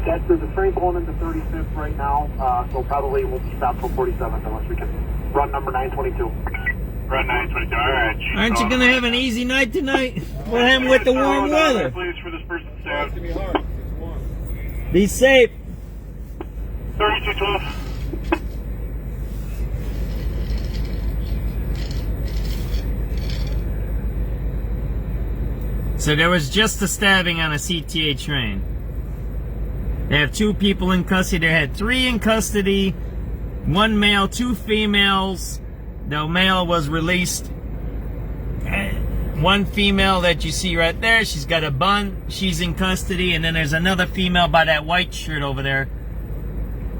Okay, there's a train pulling into 35th right now, so probably won't be stopped till 47th unless we can run number 922. Run 922. All right. Aren't you gonna have an easy night tonight? What happened with the warm weather? Please for this person stabbed. Be safe. 3212. So there was just a stabbing on a CTA train. They have 2 people in custody. They had 3 in custody, 1 male, 2 females. The male was released. 1 female that you see right there, she's got a bun, she's in custody. And then there's another female by that white shirt over there,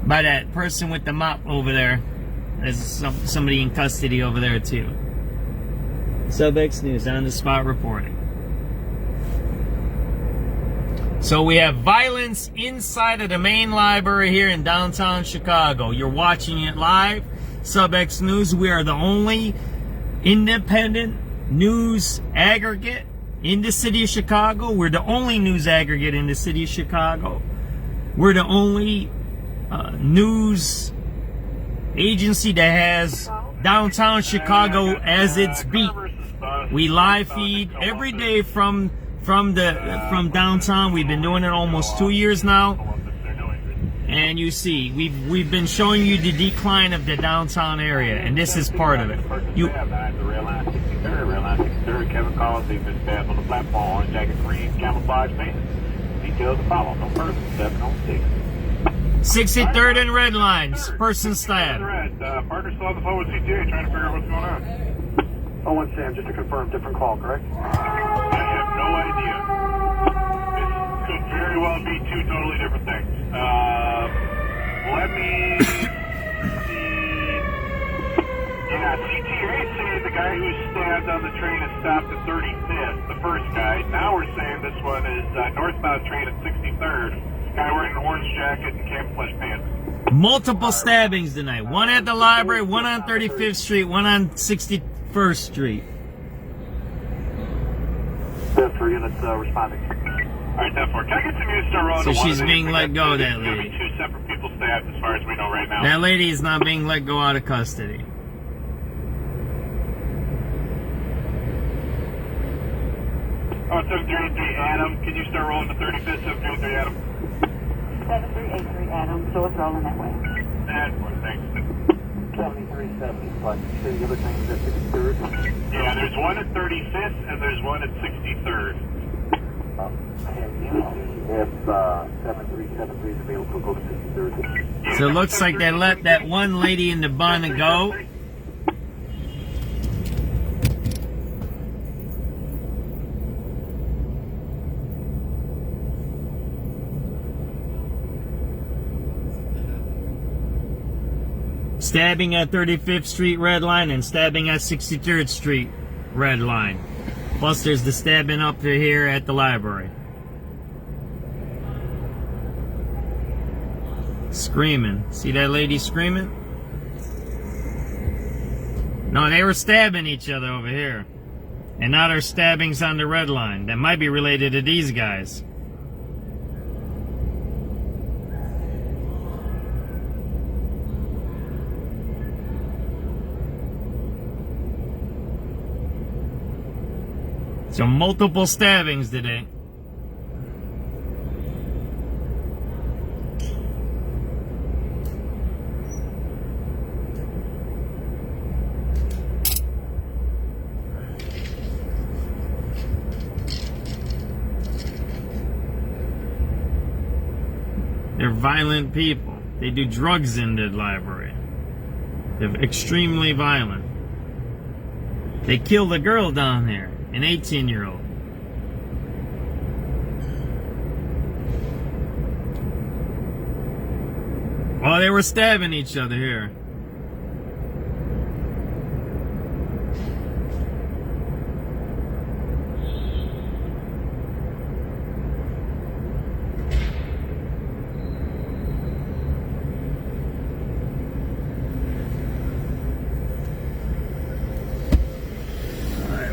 by that person with the mop over there. There's somebody in custody over there too. SubX.News on the spot reporting. So we have violence inside of the main library here in downtown Chicago. You're watching it live. SubX.News. We are the only independent news aggregate in the city of Chicago. We're the only news aggregate in the city of Chicago. We're the only news agency that has downtown Chicago as its beat. We live feed every day from downtown. We've been doing it almost 2 years now. And you see, we've been showing you the decline of the downtown area, and this is part of it. Kevin Collins, he's been stabbed on the platform, orange jacket, green camouflage pants. Details to follow. No person, 706. 63rd and red lines, person stabbed. Partner still on the phone with CTA trying to figure out what's going on. Oh, one Sam, just to confirm, different call, correct? I have no idea. This could very well be 2 totally different things. Let me see. Yeah, CTA saying the guy who was stabbed on the train is stopped at 35th, the first guy. Now we're saying this one is northbound train at 63rd. Guy wearing an orange jacket and camouflage pants. Multiple stabbings tonight. 1 at the library, 1 on 35th Street, 1 on 61st Street. That's 3 units responding. Alright, 10-4. Can I get some units to roll? So she's being let go, that lady. There'll be 2 separate people stabbed as far as we know right now. That lady is not being let go out of custody. Oh, 733 Adam, can you start rolling to 35th, 733 Adam? 7383 Adam, so it's rolling that way. And 4, thanks. 7370, but the other things at 63rd? Yeah, there's 1 at 35th and there's 1 at 63rd. If 7373 is available, go to 63rd. So it looks like they let that one lady in the bun go. Stabbing at 35th Street red line and stabbing at 63rd Street red line. Plus there's the stabbing up to here at the library. Screaming. See that lady screaming? No, they were stabbing each other over here. And now there's stabbings on the red line. That might be related to these guys. So multiple stabbings today. They're violent people. They do drugs in the library. They're extremely violent. They killed a girl down there. An 18-year-old. Oh, they were stabbing each other here.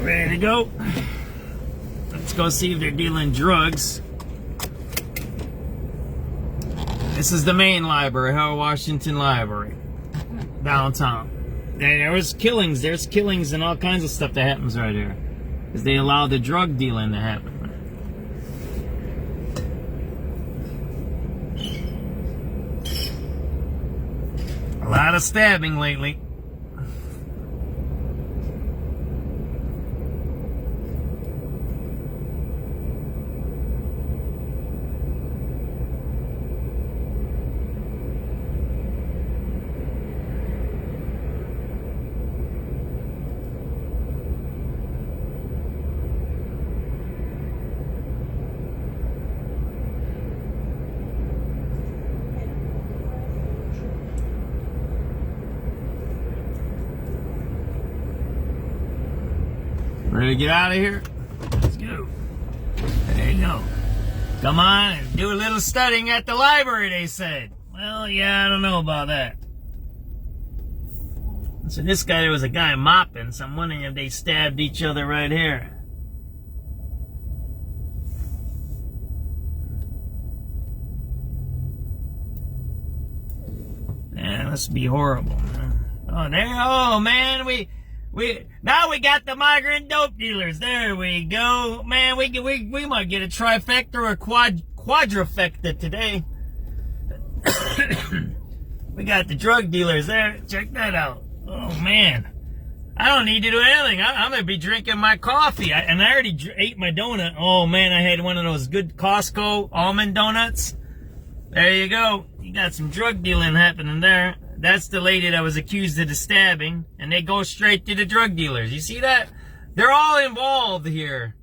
Ready to go? Let's go see if they're dealing drugs. This is the main library, Harold Washington Library, downtown. There was killings. There's killings and all kinds of stuff that happens right here. Because they allow the drug dealing to happen. A lot of stabbing lately. Ready to get out of here? Let's go. There you go. Come on and do a little studying at the library, they said. Well, yeah, I don't know about that. So this guy, there was a guy mopping, so I'm wondering if they stabbed each other right here. Man, must be horrible, man. Oh, there, oh, man, now we got the migrant dope dealers. There we go. Man, we might get a trifecta or a quadrifecta today. We got the drug dealers there. Check that out. Oh, man. I don't need to do anything. I'm going to be drinking my coffee. And I already ate my donut. Oh, man, I had one of those good Costco almond donuts. There you go. You got some drug dealing happening there. That's the lady that was accused of the stabbing, and they go straight to the drug dealers. You see that? They're all involved here.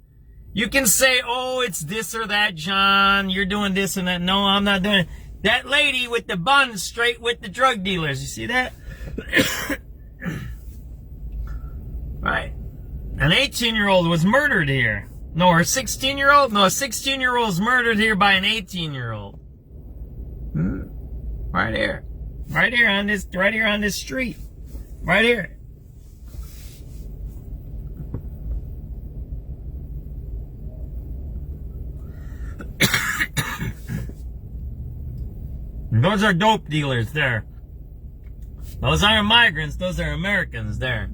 You can say, oh, it's this or that, John. You're doing this and that. No, I'm not doing it. That lady with the bun straight with the drug dealers. You see that? Right. An 18-year-old was murdered here. No, or a 16-year-old? No, a 16-year-old was murdered here by an 18-year-old. Right here. Right here on this street. Right here. Those are dope dealers there. Those aren't migrants, those are Americans there.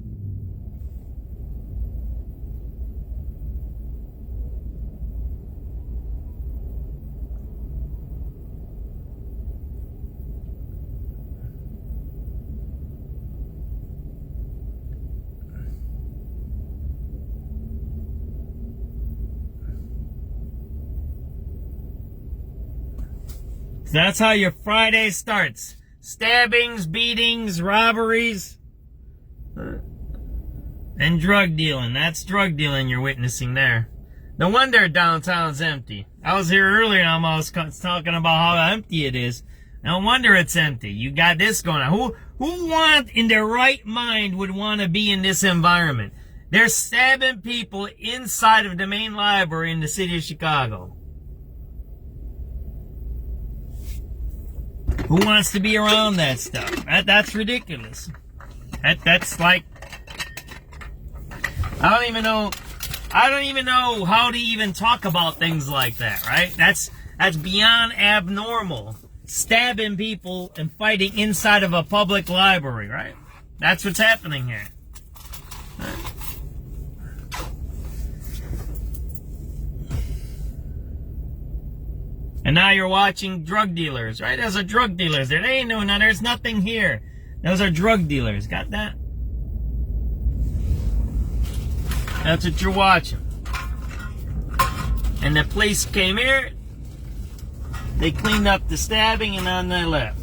That's how your Friday starts. Stabbings, beatings, robberies, and drug dealing. That's drug dealing you're witnessing there. No wonder downtown's empty. I was here earlier and I was talking about how empty it is. No wonder it's empty. You got this going on. Who in their right mind would want to be in this environment? They're stabbing people inside of the main library in the city of Chicago. Who wants to be around that stuff? That's ridiculous. That's like, I don't even know how to even talk about things like that, right? That's beyond abnormal. Stabbing people and fighting inside of a public library, right? That's what's happening here. And now you're watching drug dealers, right? Those are drug dealers. There ain't no, now there's nothing here. Those are drug dealers. Got that? That's what you're watching. And the police came here. They cleaned up the stabbing and then they left.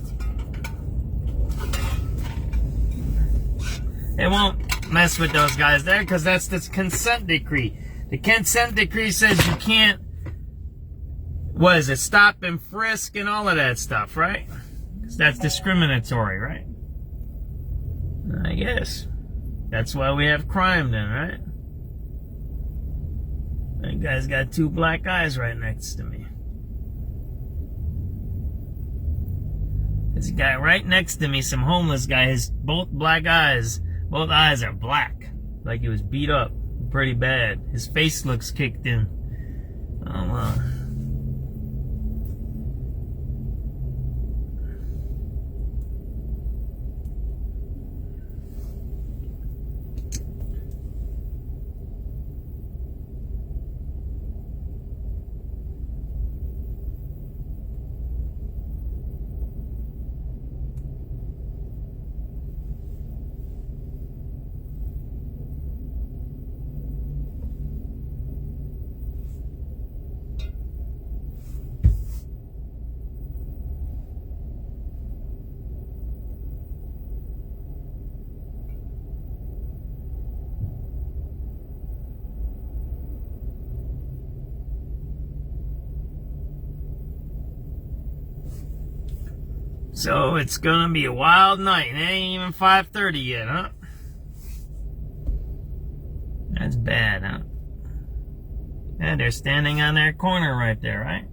They won't mess with those guys there because that's the consent decree. The consent decree says you can't, what is it, stop and frisk and all of that stuff, right? Because that's discriminatory, right? I guess. That's why we have crime then, right? That guy's got two black eyes right next to me. This guy right next to me, some homeless guy, has both black eyes. Both eyes are black. Like he was beat up pretty bad. His face looks kicked in. Oh, wow. So it's gonna be a wild night. It ain't even 5:30 yet, huh? That's bad, huh? Yeah, they're standing on their corner right there, right?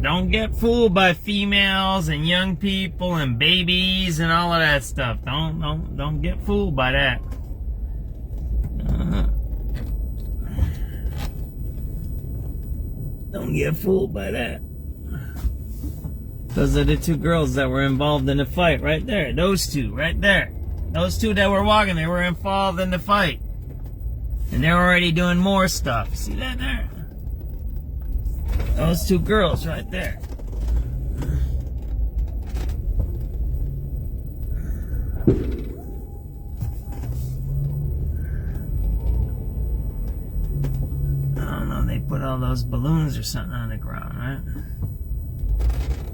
Don't get fooled by females and young people and babies and all of that stuff. Don't get fooled by that. Don't get fooled by that. Those are the two girls that were involved in the fight right there. Those two right there. Those two that were walking, they were involved in the fight. And they're already doing more stuff. See that there? Those two girls right there. I don't know, they put all those balloons or something on the ground, right?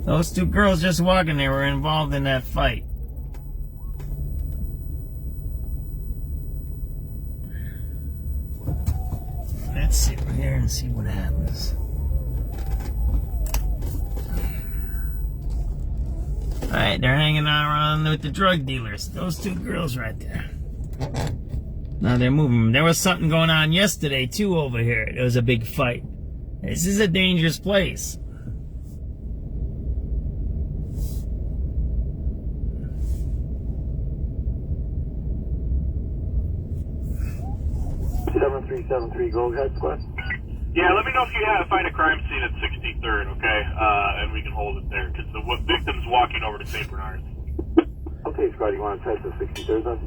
Those two girls just walking, they were involved in that fight. Let's sit right here and see what happens. Alright, they're hanging around with the drug dealers. Those two girls right there. Now they're moving. There was something going on yesterday too over here. There was a big fight. This is a dangerous place. Go ahead, Squad. Yeah, let me know if you find a crime scene at 63rd, okay? And we can hold it there, because the victim's walking over to St. Bernard's. Okay, Squad, you want to test the 63rd then?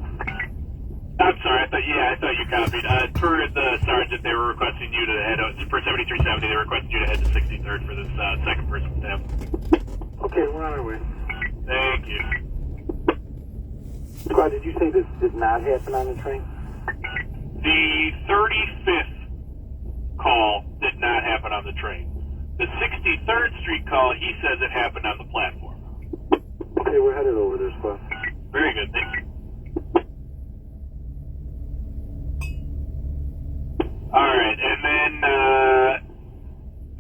I'm sorry, I thought you copied. Per the sergeant, they were requesting you to head out, for 7370, they were requesting you to head to 63rd for this second person stab. Okay, we're on our way. Thank you. Squad, did you say this did not happen on the train? The 35th call did not happen on the train. The 63rd Street call, he says it happened on the platform. Okay, we're headed over there, Squad. Very good, thank you. Alright, and then,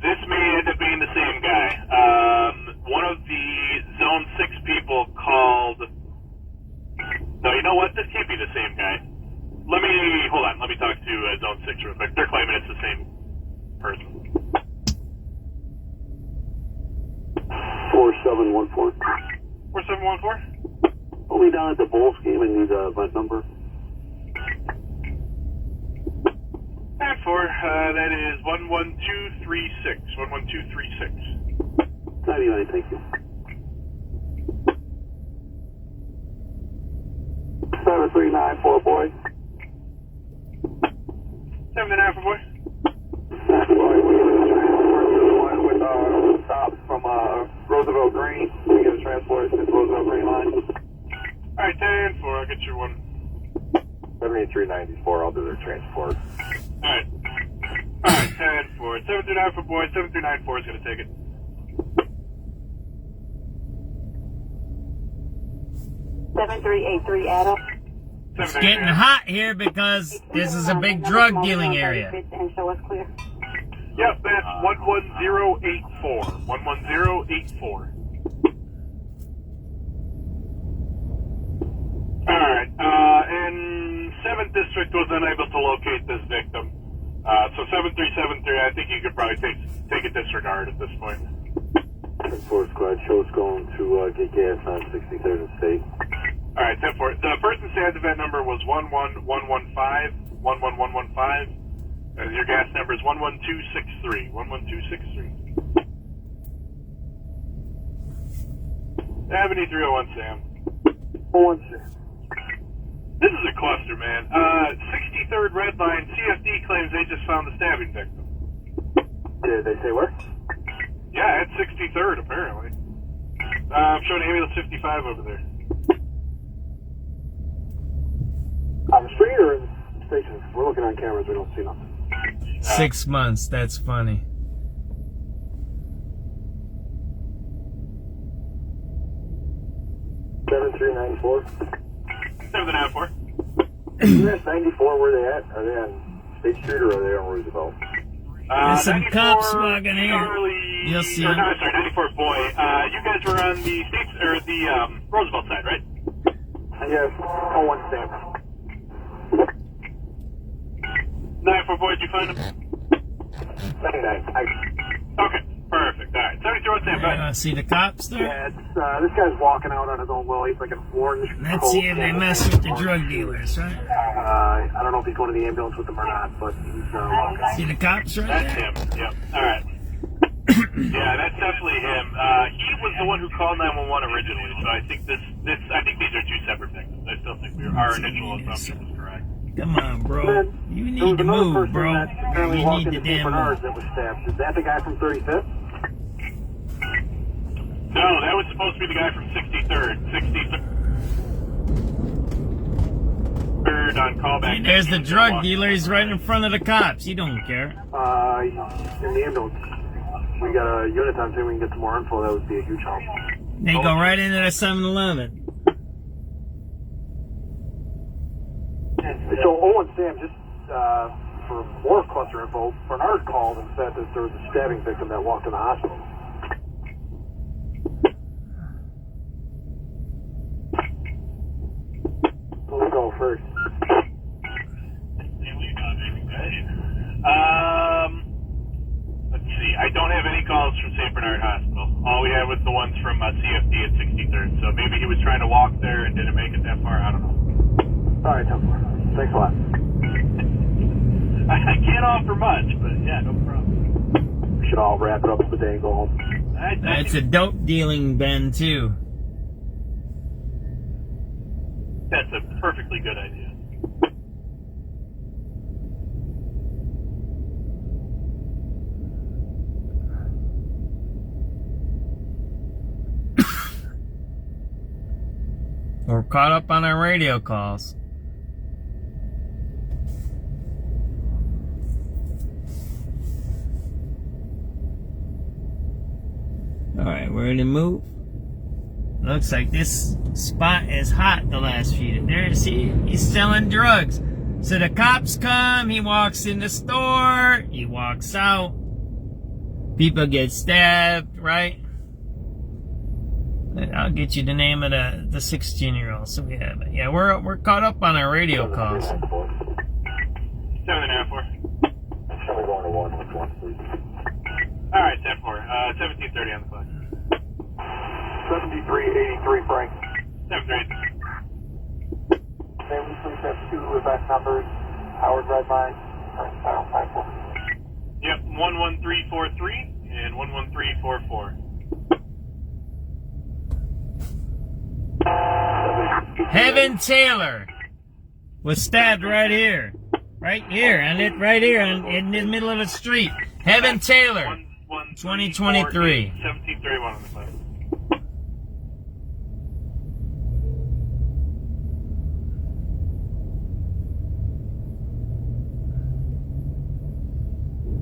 this may end up being the same guy. One of the Zone 6 people called... No, you know what? This can't be the same guy. Hold on, let me talk to Zone 6 real quick. They're claiming it's the same person. 4714. 4714? Only down at the Bulls game and need a event number. 94, that is 11236. 11236. 99, thank you. 7394, boy. 79 for boy. Boy, we get a transport to the one with stops from Roosevelt Green. We get a transport to the Roosevelt Green line. Alright, 10-4, I'll get your one. 7394, I'll do their transport. Alright. Alright, 10-4. 739 for boy, 7394 is going to take it. $7383 Adam. It's getting hot here because this is a big drug dealing area. And show us clear. Yep, that's 11084. 11084. Alright, and 7th District was unable to locate this victim. So 7373, I think you could probably take a disregard at this point. 10-4 squad, show's going to get gas on 63rd and State. Alright, 10-4. The person said the event number was 11115. 11115. Your gas number is 11263. 11263. Avenue 301, Sam. 416. This is a cluster, man. 63rd Red Line, CFD claims they just found the stabbing victim. Did they say where? Yeah, at 63rd, apparently. I'm showing ambulance 55 over there. On the street or in the station? We're looking on cameras, we don't see nothing. 6 months, that's funny. $7394. 794. That's 94, where they at? Are they on State Street or are they on Roosevelt? There's some 94 cops walking here. Charlie, You'll see or, them. no, sorry, 94 Boy. You guys were on the States, or the Roosevelt side, right? Yes, 01 Sam. 94 Boy, did you find him? 99. Okay, perfect. All right, 73 Sam, go ahead. See the cops there? Yeah, it's, this guy's walking out on his own will. He's like an orange. Let's see if they mess with the drug dealers, right? I don't know if he's going to the ambulance with them or not, but he's walking. See the cops right That's there? him. Yep. All right. Yeah, that's definitely him. He was the one who called 911 originally, so I think I think these are two separate victims. I still think our initial assumption was correct. Come on, bro. You need to move, bro. You need to damn move. That was stabbed. Is that the guy from 35th? No, that was supposed to be the guy from 63rd. 63rd on callback. Hey, there's the drug dealer. He's right in front of the cops. He don't care. He's in the ambulance. We got a unit on scene. We can get some more info. That would be a huge help. They go right into the 7-Eleven. So Owen Sam, just for more cluster info, Bernard called and said that there was a stabbing victim that walked in the hospital. We'll go first. Let's see. I don't have any calls from St. Bernard Hospital. All we had was the ones from CFD at 63rd. So maybe he was trying to walk there and didn't make it that far. I don't know. All right, 10-4. Thanks a lot. I can't offer much, but yeah, no problem. We should all wrap it up for the day and go home. It's a dope dealing Ben, too. That's a perfectly good idea. We're caught up on our radio calls. Alright, we're ready to move. Looks like this spot is hot the last few. There, see, he's selling drugs. So the cops come, he walks in the store, he walks out. People get stabbed, right? I'll get you the name of the 16-year-old, so we have it. Yeah, we're caught up on our radio calls. 794. Shall we go on to 1 please? All right, 10-4. 1730 on the clock. 7383, Frank. 738. May we please have 2 event numbers? Howard Red Line. Yep, 11343 and 11344. Heaven Taylor was stabbed right here. Right here, and it right here in the middle of the street. Heaven Taylor, 2023. 1731 on the clock.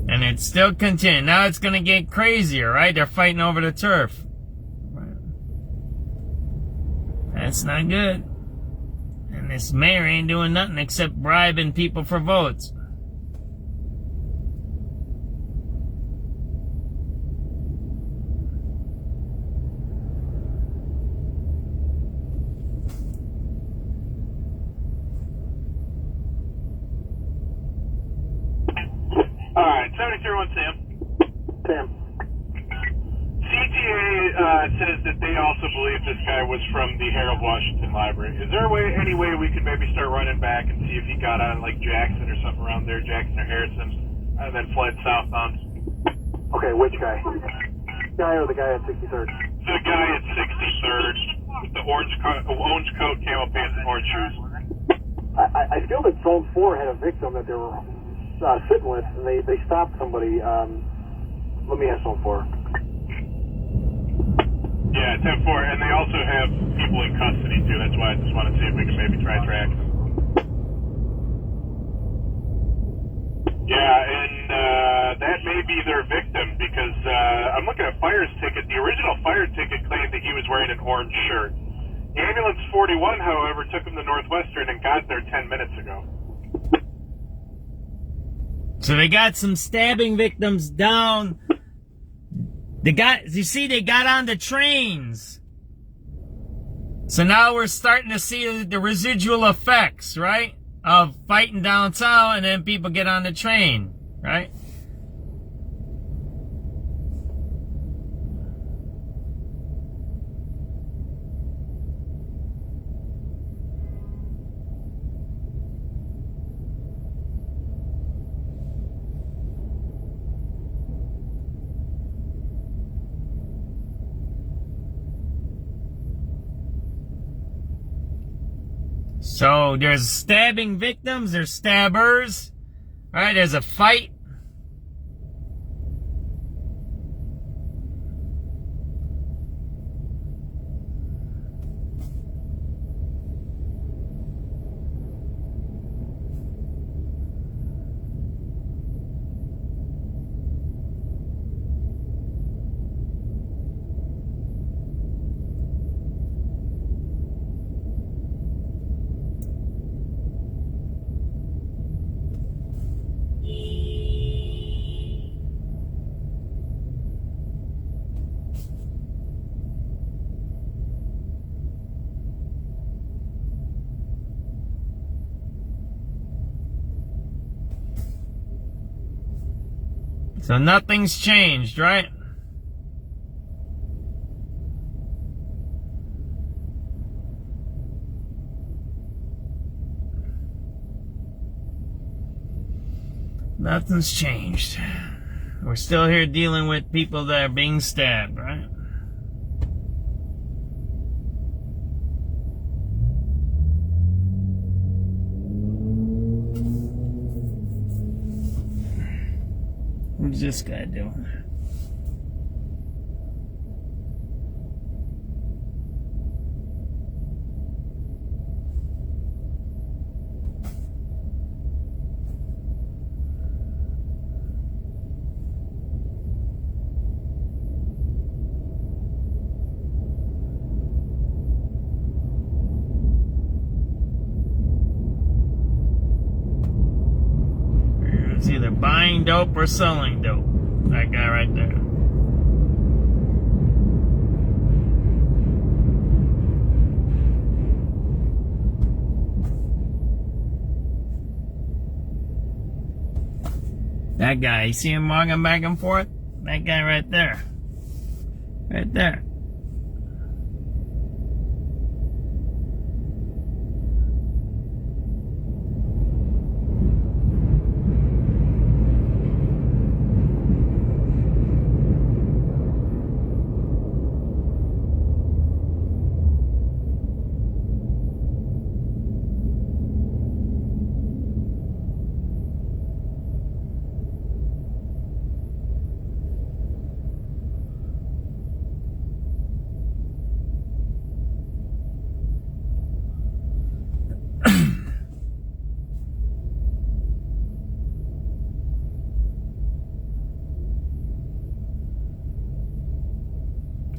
And it's still continuing. Now it's going to get crazier, right? They're fighting over the turf. That's not good. And this mayor ain't doing nothing except bribing people for votes. All right, 701 Sam. Sam. CTA says that they also believe this guy was from the Harold Washington Library. Is there any way we could maybe start running back and see if he got on like Jackson or something around there, Jackson or Harrison, and then fled southbound? Okay, which guy? Guy or the guy at 63rd? The guy at 63rd, with the orange coat, camo pants, and orange shoes. I feel that Zone 4 had a victim that they were sitting with, and they stopped somebody. Let me ask Zone 4. Yeah, 10-4, and they also have people in custody, too. That's why I just want to see if we can maybe try track them. Yeah, and that may be their victim, because I'm looking at Fire's ticket. The original Fire ticket claimed that he was wearing an orange shirt. Ambulance 41, however, took him to Northwestern and got there 10 minutes ago. So they got some stabbing victims down. They got on the trains. So now we're starting to see the residual effects, right? Of fighting downtown and then people get on the train, right? So there's stabbing victims, there's stabbers, right? There's a fight. So nothing's changed, right? Nothing's changed. We're still here dealing with people that are being stabbed, right? What's this guy doing? It's either buying dope or selling dope. That guy right there. That guy, you see him walking back and forth? That guy right there. Right there.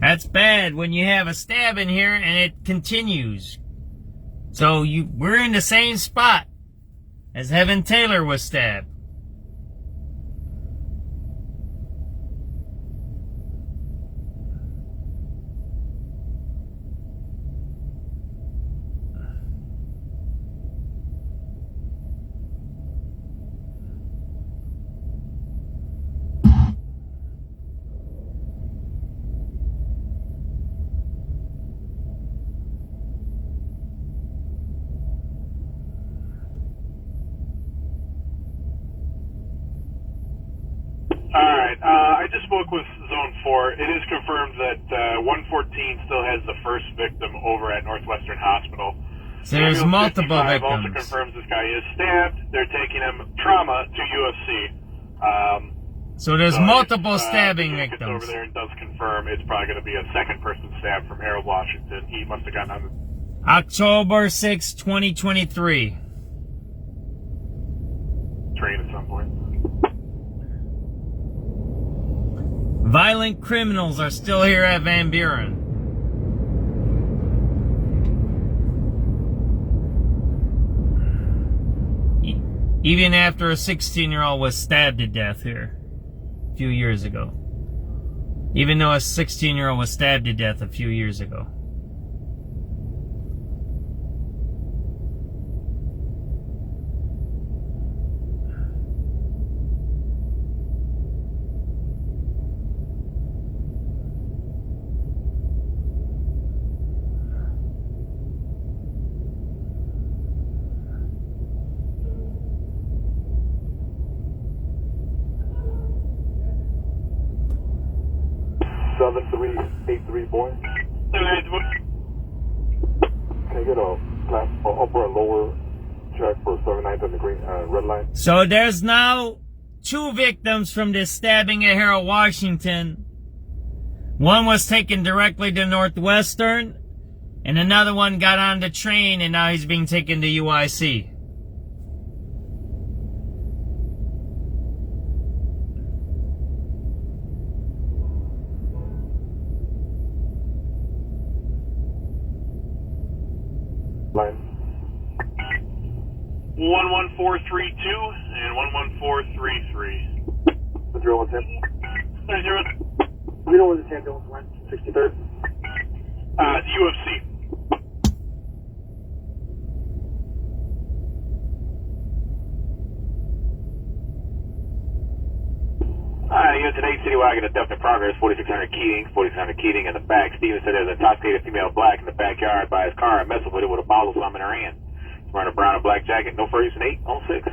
That's bad when you have a stab in here and it continues. So we're in the same spot as Heaven Taylor was stabbed. I just spoke with Zone 4. It is confirmed that 114 still has the first victim over at Northwestern Hospital. So there's Ambulance multiple 55 also victims. confirms this guy is stabbed. They're taking him trauma to UFC. So there's multiple stabbing if he gets over victims. there and does confirm, it's probably going to be a second person stabbed from Harold, Washington. He must have gotten on the October 6, 2023. train at some point. Violent criminals are still here at Van Buren. Even after a 16-year-old was stabbed to death here a few years ago. Even though a 16-year-old was stabbed to death a few years ago. Boy. Can I get a class upper and lower check for 79th and the green red line? So there's now 2 victims from this stabbing at Harold, Washington. One was taken directly to Northwestern, and another one got on the train, and now he's being taken to UIC. Line. 11432 and 11433. The drill was him. 30. We know where this ambulance went. 63rd. UFC. Unit 8 City Wagon at Delta Progress, 4600 Keating in the back. Steven said there's a intoxicated female black in the backyard by his car and messing with it with a bottle of something in her hand. She's wearing a brown and black jacket, no further than 8 on 6.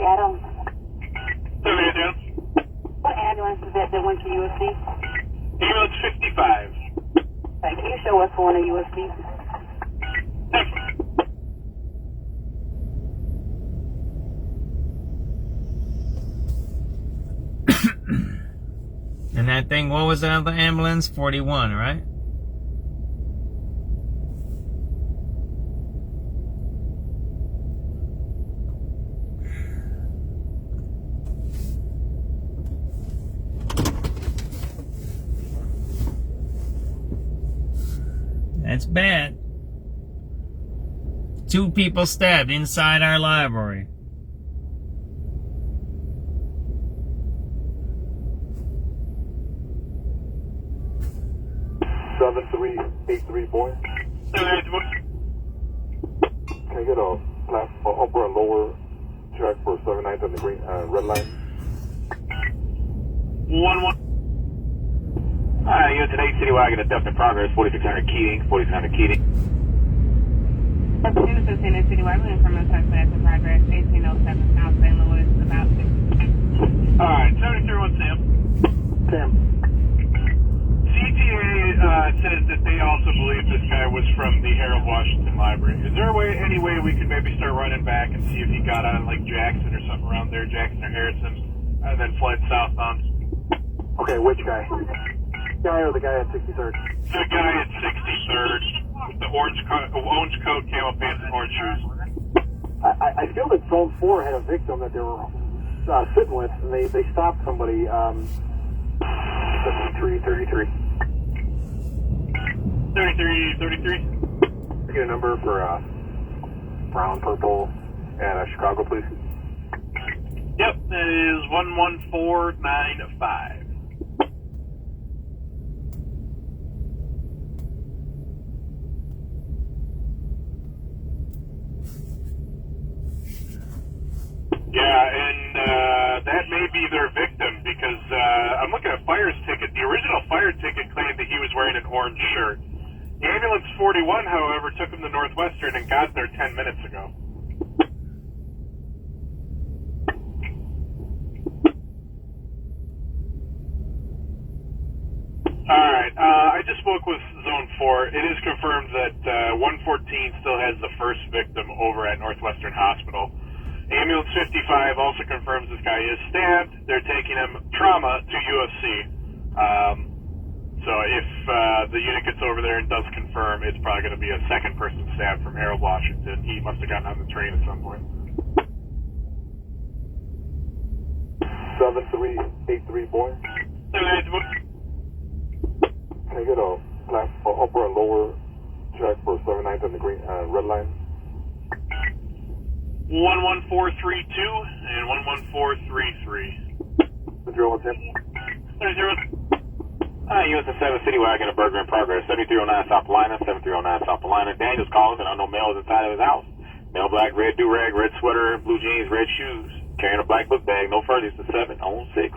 Adams. Down. What ambulance is that went to USC? Ambulance 55. Can you show us one at USC? And that thing, what was the other ambulance? 41, right? That's bad. 2 people stabbed inside our library. Boy. Can I get a class upper and lower check for 79th and the green red line? 1-1. Unit 8 City Wagon at Delta Progress, 4600 Keating. As soon as it's in the City Wagon, from a suspect in progress, 1807 South St. Louis, about 6. Alright, 73 Sam. Sam. CTA says that they also believe this guy was from the Harold Washington Library. Is there any way we could maybe start running back and see if he got on like Jackson or something around there, Jackson or Harrison, and then fled southbound? Okay, which guy? Guy or the guy at 63rd? The guy at 63rd, the orange coat, camel pants, and orange shoes. I feel that Zone 4 had a victim that they were sitting with, and they stopped somebody. 33. 33. I get a number for brown, purple, and Chicago, please. Yep, that is 11495. that may be their victim because I'm looking at Fire's ticket. The original Fire ticket claimed that he was wearing an orange shirt. Ambulance 41, however, took him to Northwestern and got there 10 minutes ago. Alright, I just spoke with Zone 4. It is confirmed that 114 still has the first victim over at Northwestern Hospital. Ambulance 55 also confirms this guy is stabbed. They're taking him trauma to UFC. So if the unit gets over there and does confirm, it's probably going to be a second person stabbed from Harold, Washington. He must have gotten on the train at some point. 7383 boy. 783 boy. Can I get a flat upper and lower check for 79th and the green red line? 11432 and 11433. 010. 0. USS 7 Citywide, a burger in progress. 7309 South Carolina, 7309 South Carolina. Daniel's calling, and unknown male is inside of his house. Male black, red do-rag, red sweater, blue jeans, red shoes. Carrying a black book bag. No further, it's the 7 on 6.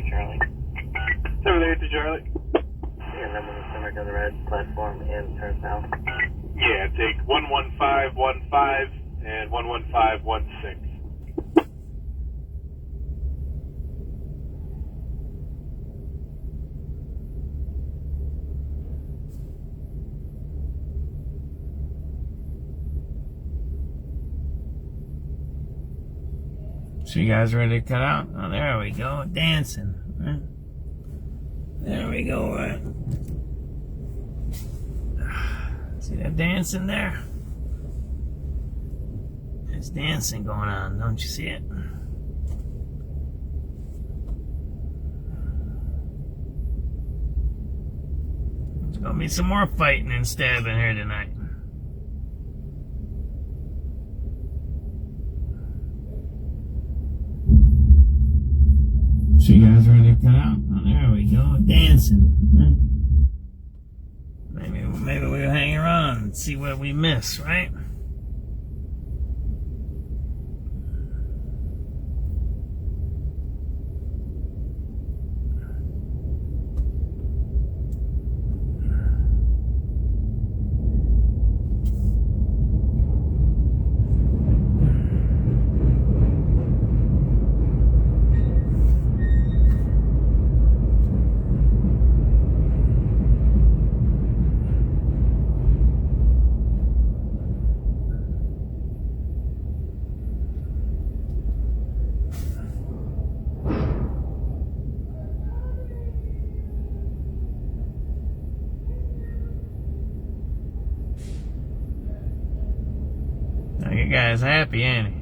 Charlie. 783 Charlie. Yeah, remember the stomach on the red platform and turn south. Yeah, take 11515 and 11516. So you guys ready to cut out? Oh, there we go. Dancing. Right? There we go. Right? See that dancing there? There's dancing going on. Don't you see it? There's going to be some more fighting and stabbing here tonight. So you guys ready to cut out? Oh, there we go. Dancing. Maybe we'll hang around and see what we miss, right? You guys happy, ain't he?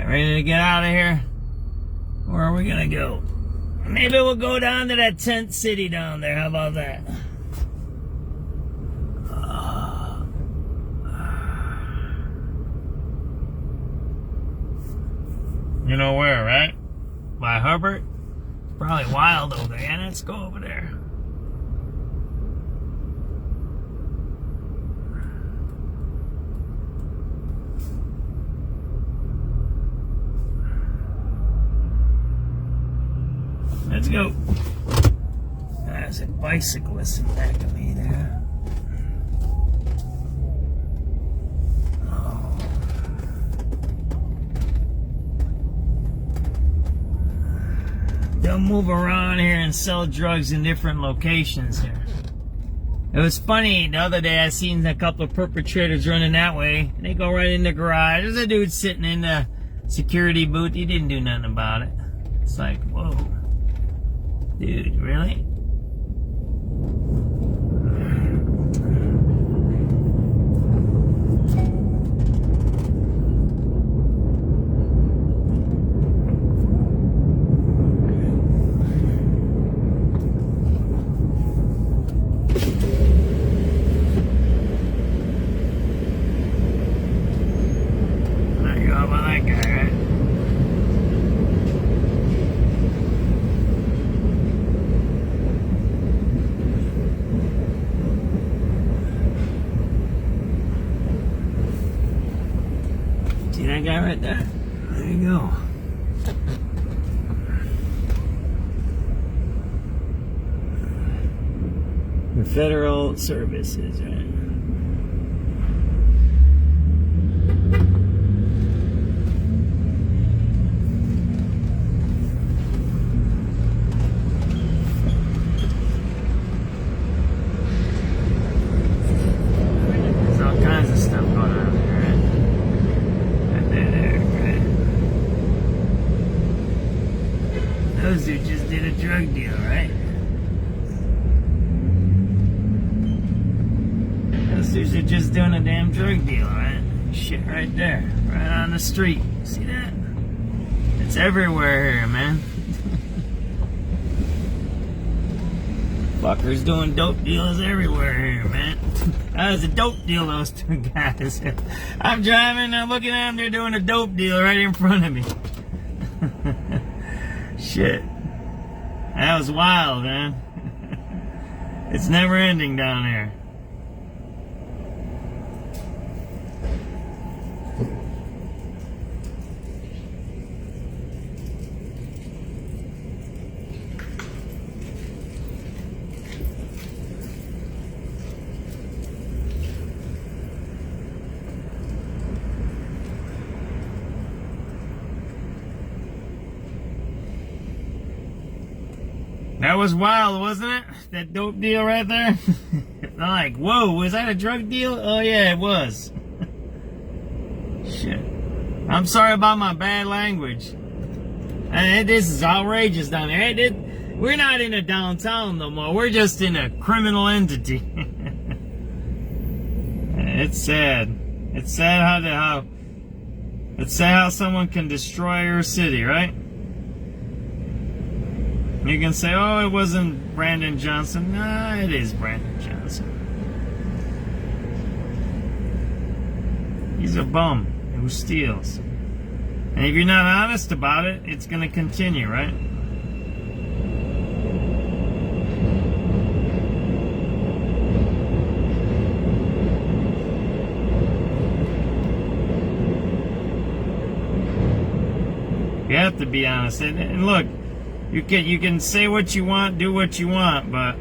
Ready to get out of here? Where are we gonna go? Maybe we'll go down to that tent city down there. How about that? You know where, right? By Hubbard? Probably wild over there. Yeah, let's go over there. Let's go. There's a bicyclist in back of me there. Oh. They'll move around here and sell drugs in different locations here. It was funny, the other day I seen a couple of perpetrators running that way, and they go right in the garage. There's a dude sitting in the security booth. He didn't do nothing about it. It's like, whoa. Dude, really? That guy right there. There you go. The federal services, right? There's all kinds of stuff going on there. Those who just did a drug deal, right? Those dudes are just doing a damn drug deal, right? Shit right there. Right on the street. See that? It's everywhere here, man. Fuckers doing dope deals everywhere here, man. That was a dope deal, those two guys. I'm driving, I'm looking at them, they're doing a dope deal right in front of me. Shit. That was wild, man. It's never ending down there. That was wild, wasn't it? That dope deal right there? I'm like, whoa, was that a drug deal? Oh yeah, it was. Shit. I'm sorry about my bad language. This is outrageous down there. We're not in a downtown no more. We're just in a criminal entity. It's sad. It's sad how someone can destroy your city, right? You can say, oh, it wasn't Brandon Johnson. Nah, it is Brandon Johnson. He's a bum who steals. And if you're not honest about it, it's going to continue, right? You have to be honest. And look, you can say what you want, do what you want, but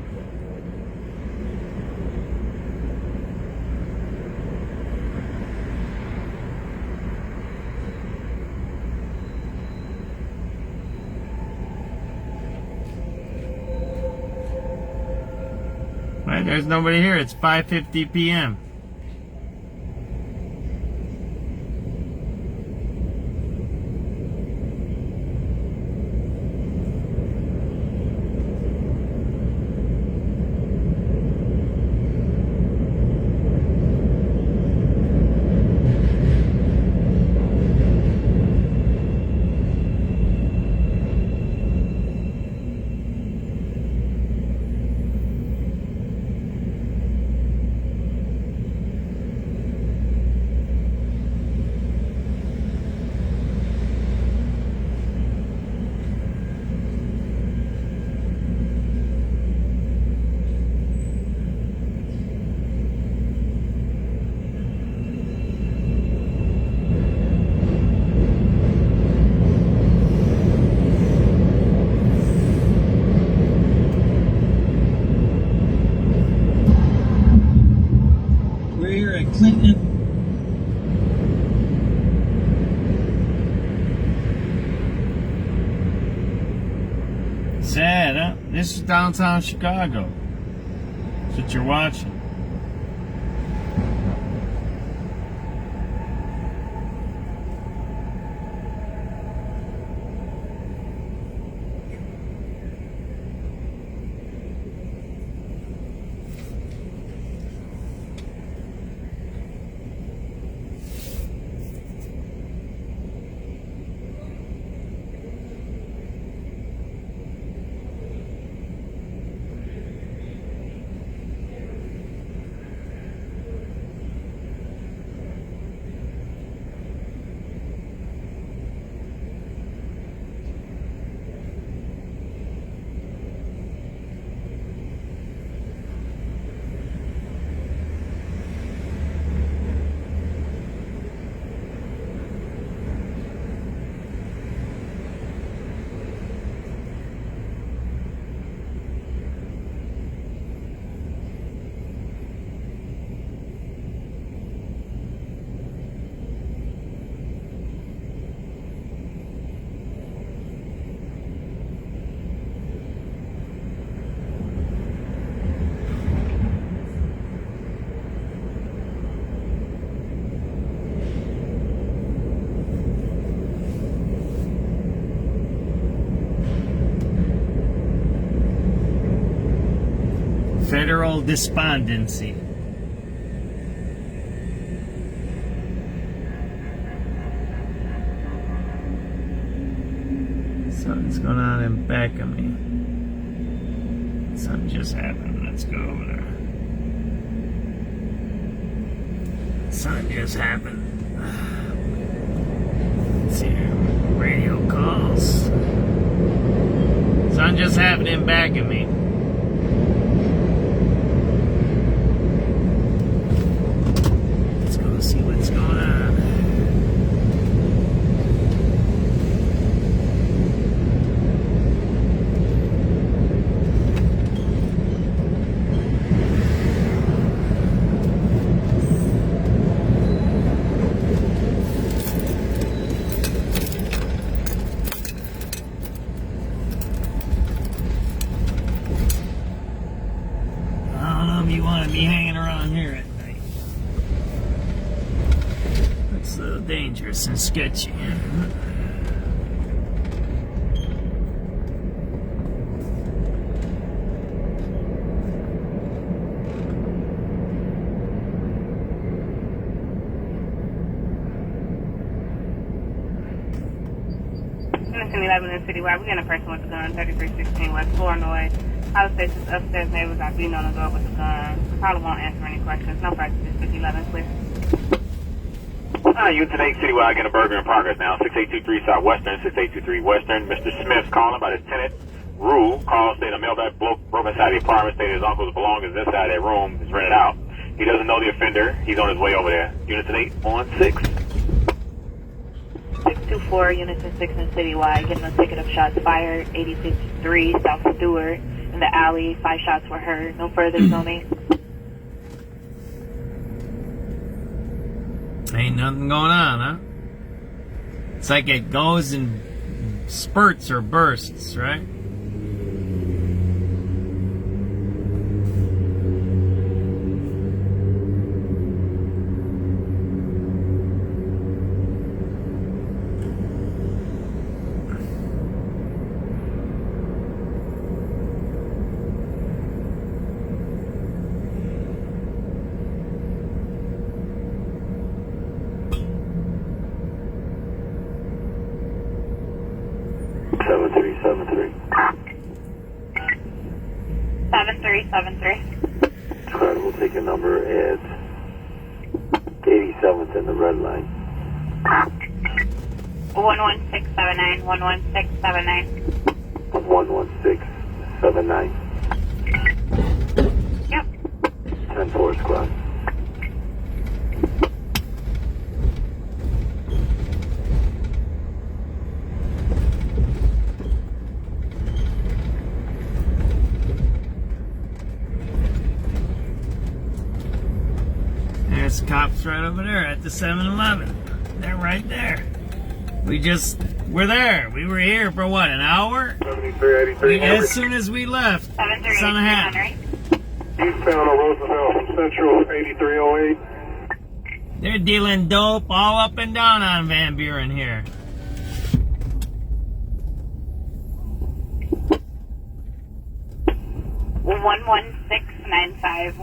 right, there's nobody here. It's 5:50 p.m. Sad, huh? This is downtown Chicago. That's what you're watching. Federal despondency. Something's going on in back of me. Something just happened. Let's go over there. Something just happened. Let's see here. Radio calls. Something just happened in back of me. See what's going on. I don't know if you want to be hanging around here at night. It's a little dangerous and sketchy. Citywide, we got a person with a gun, 3316 West Flournoy. House stations upstairs, neighbors are beating on the door with a gun. Probably won't answer any questions. No practice, 5011, clear. Unit 8 Citywide, getting a burger in progress now. 6823 Southwestern, 6823 Western. Mr. Smith calling about his tenant. Rule, call, stated a mailbag broke inside the apartment, stated his uncle's belongings inside that room is rented out. He doesn't know the offender. He's on his way over there. Unit 8 on 6. 624, Unit 6 in Citywide, getting a ticket of shots fired, 8053 South Stewart. In the alley, 5 shots were heard. No further zoning. Ain't nothing going on, huh? It's like it goes in spurts or bursts, right? Alright, we'll take a number at 87th in the red line. 11679, 11679. 11679. Yep. 10-4 squad. There's cops right over there at the 7-Eleven. They're right there. We're there. We were here for what, an hour? 7383. As soon as we left, son of hat. Eastbound on Roosevelt from Central 8308. They're dealing dope all up and down on Van Buren here. One 11695.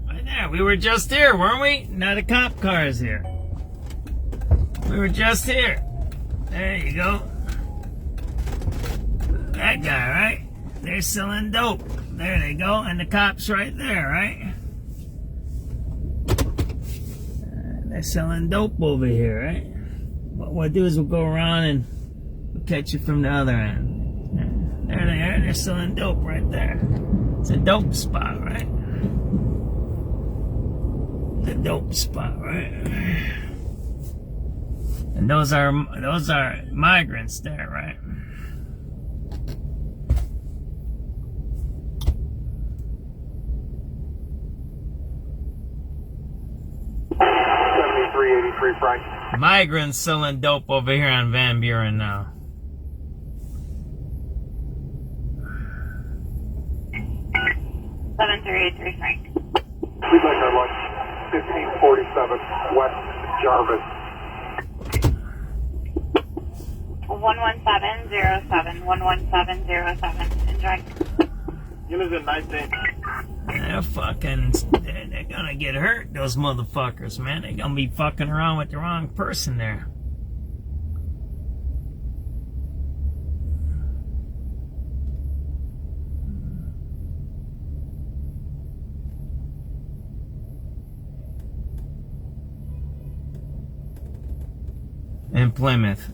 Right there. We were just here, weren't we? Now the cop car is here. We were just here. There you go. That guy, right? They're selling dope. There they go. And the cop's right there, right? They're selling dope over here, right? What we'll do is we'll go around and we'll catch you from the other end. There they are. They're selling dope right there. It's a dope spot, right? The dope spot, right? And those are migrants there, right? Frank. Migrants selling dope over here on Van Buren now. Seven 383 Frank. We'd like our lunch 1547 West Jarvis. 11707. Enjoy. You live in 19. They're gonna get hurt, those motherfuckers, man. They're gonna be fucking around with the wrong person there. In Plymouth.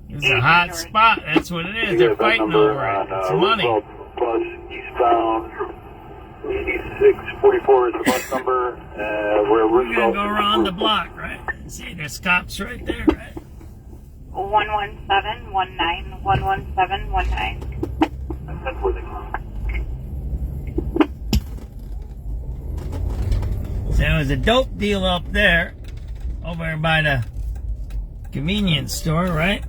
It's a hot spot. That's what it is. They're fighting over it. It's money. Bus eastbound 8644 is the bus number. Where We're gonna go around the block, right? See, there's cops right there, right? 11719. 11719. That's where they come. So there was a dope deal up there, over by the convenience store, right?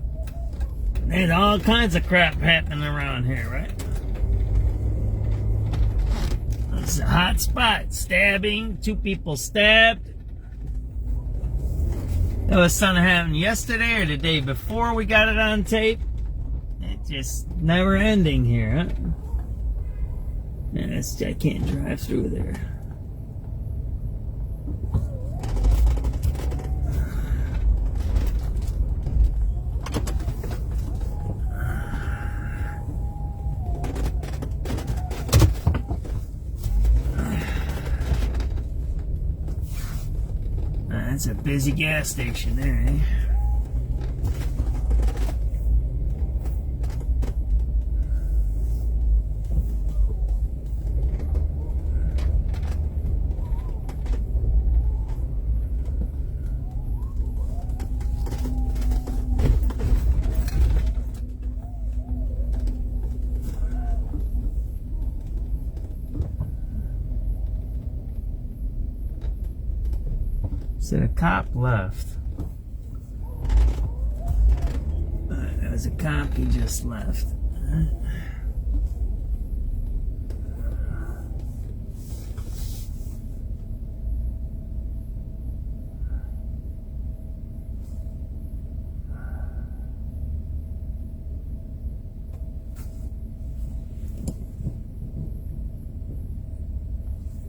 There's all kinds of crap happening around here, right? It's a hot spot. Stabbing, 2 people stabbed. That was something that happened yesterday or the day before we got it on tape. It's just never ending here, huh? Man, I can't drive through there. That's a busy gas station there, eh? So the cop left. There was a cop, he just left.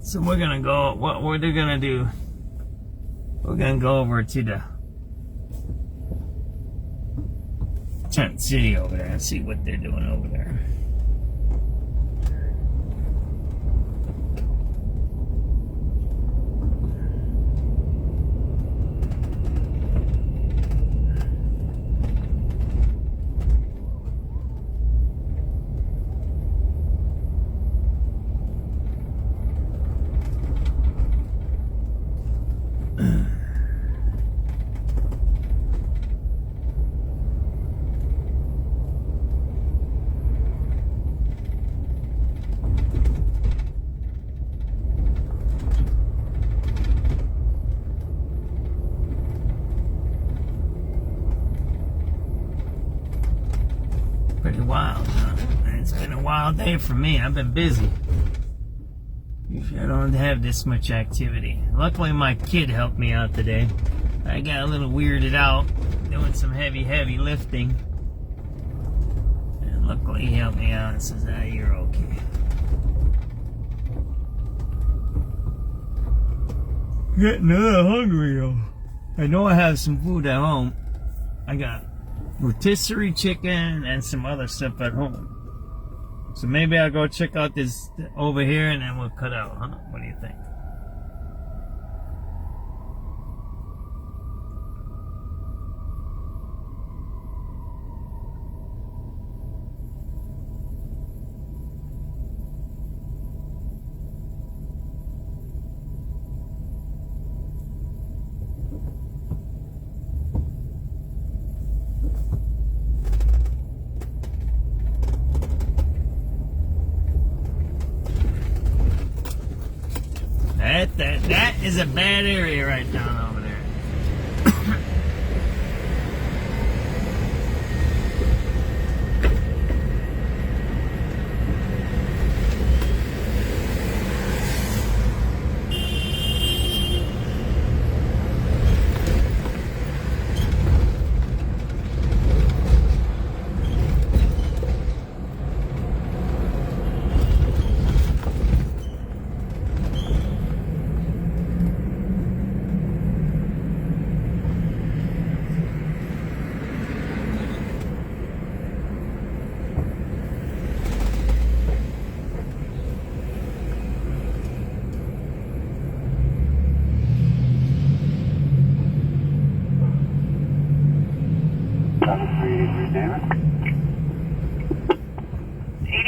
So we're gonna go, what they're gonna do, we're gonna go over to the Tent City over there and see what they're doing over there. wild, huh? It's been a wild day for me. I've been busy. Usually I don't have this much activity. Luckily my kid helped me out today. I got a little weirded out doing some heavy lifting. And luckily he helped me out and says, ah, you're okay. Getting a little hungry though. I know I have some food at home. I got rotisserie chicken and some other stuff at home. So maybe I'll go check out this over here and then we'll cut out, huh? What do you think? That is a bad area right down over there.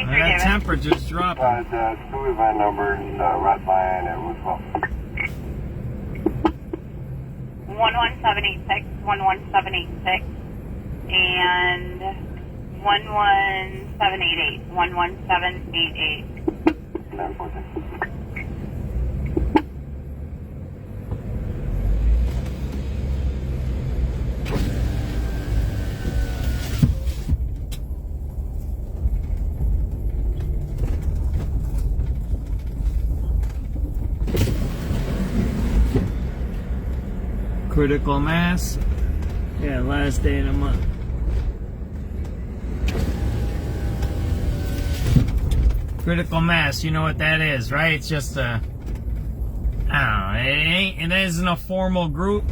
That temperature's dropping. Two event numbers, red line and Roosevelt. 11786, 11786, and 11788, 11788. 946. Critical mass. Yeah, last day of the month. Critical mass, you know what that is, right? It's just a, I don't know, it isn't a formal group,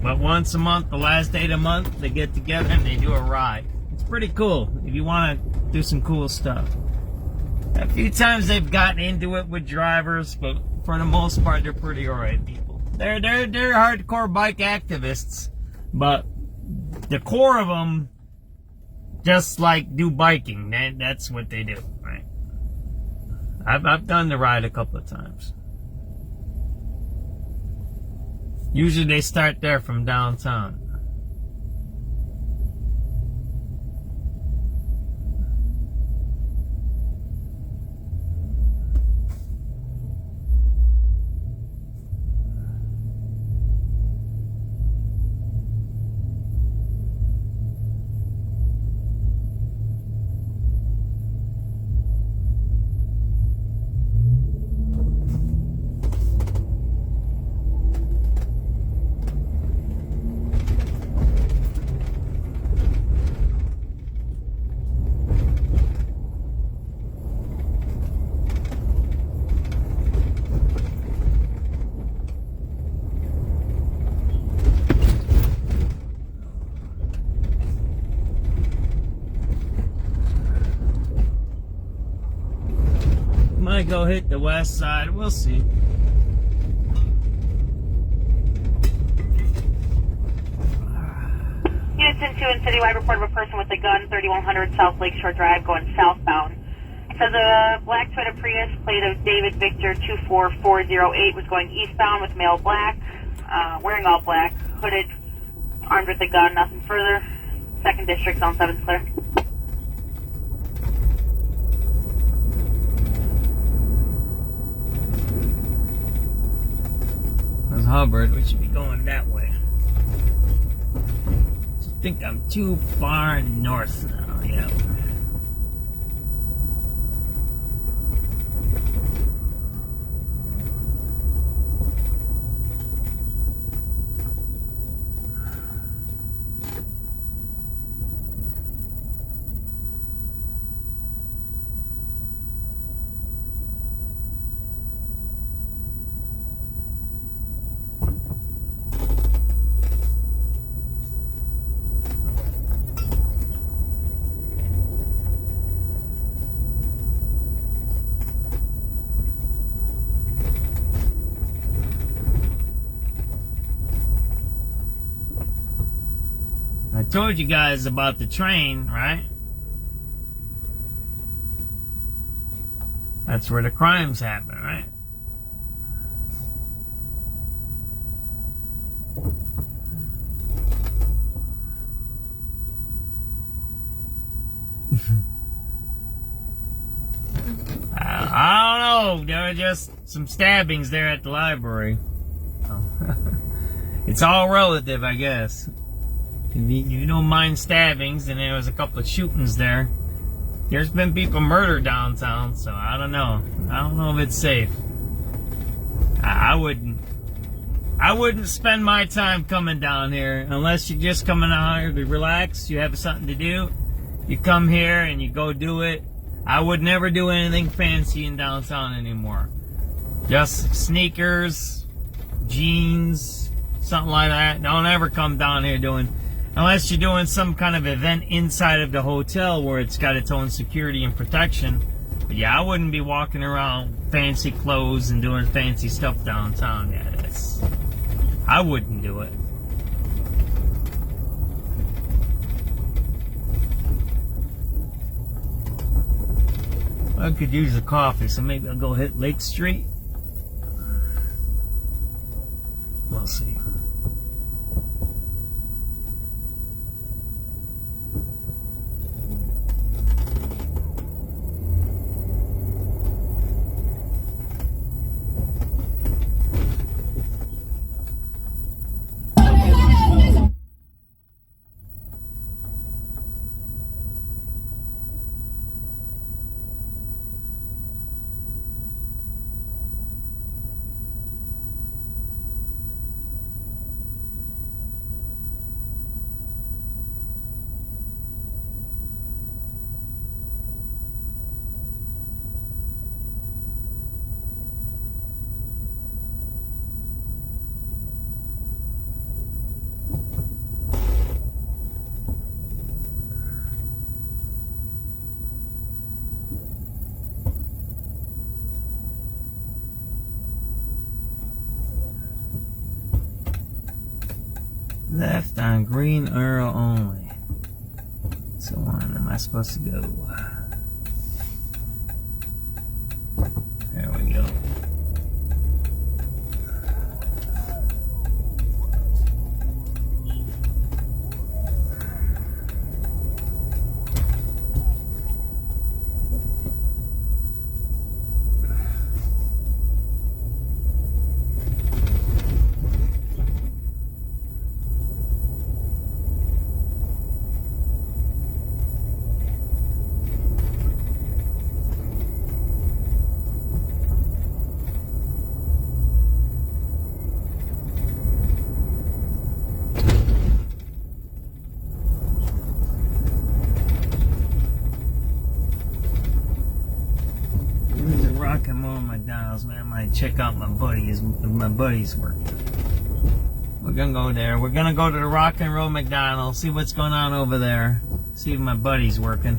but once a month, the last day of the month, they get together and they do a ride. It's pretty cool if you want to do some cool stuff. A few times they've gotten into it with drivers, but for the most part, they're pretty alright people. They're hardcore bike activists, but the core of them just like do biking. That's what they do, right? I've done the ride a couple of times. Usually they start there from downtown. Might go hit the west side, we'll see. Units 2 and Citywide report of a person with a gun, 3100 South Lakeshore Drive, going southbound. So the black Toyota Prius, plate of David Victor 24408, was going eastbound with male black, wearing all black, hooded, armed with a gun, nothing further. 2nd District, Zone 7's clear. Hubbard, we should be going that way. think I'm too far north now. Yeah. I told you guys about the train, right? That's where the crimes happen, right? I don't know. There were just some stabbings there at the library. It's all relative, I guess. If you don't mind stabbings, and there was a couple of shootings there. There's been people murdered downtown, so I don't know. I don't know if it's safe. I wouldn't spend my time coming down here unless you're just coming out here to relax. You have something to do. You come here and you go do it. I would never do anything fancy in downtown anymore. Just sneakers, jeans, something like that. Don't ever come down here unless you're doing some kind of event inside of the hotel where it's got its own security and protection. But yeah, I wouldn't be walking around fancy clothes and doing fancy stuff downtown. Yeah, I wouldn't do it. I could use a coffee, so maybe I'll go hit Lake Street. We'll see. Left on green arrow only. So on am I supposed to go? There we go. McDonald's, man. I might check out my buddies. My buddies work. We're gonna go there. We're gonna go to the Rock and Roll McDonald's. See what's going on over there. See if my buddy's working.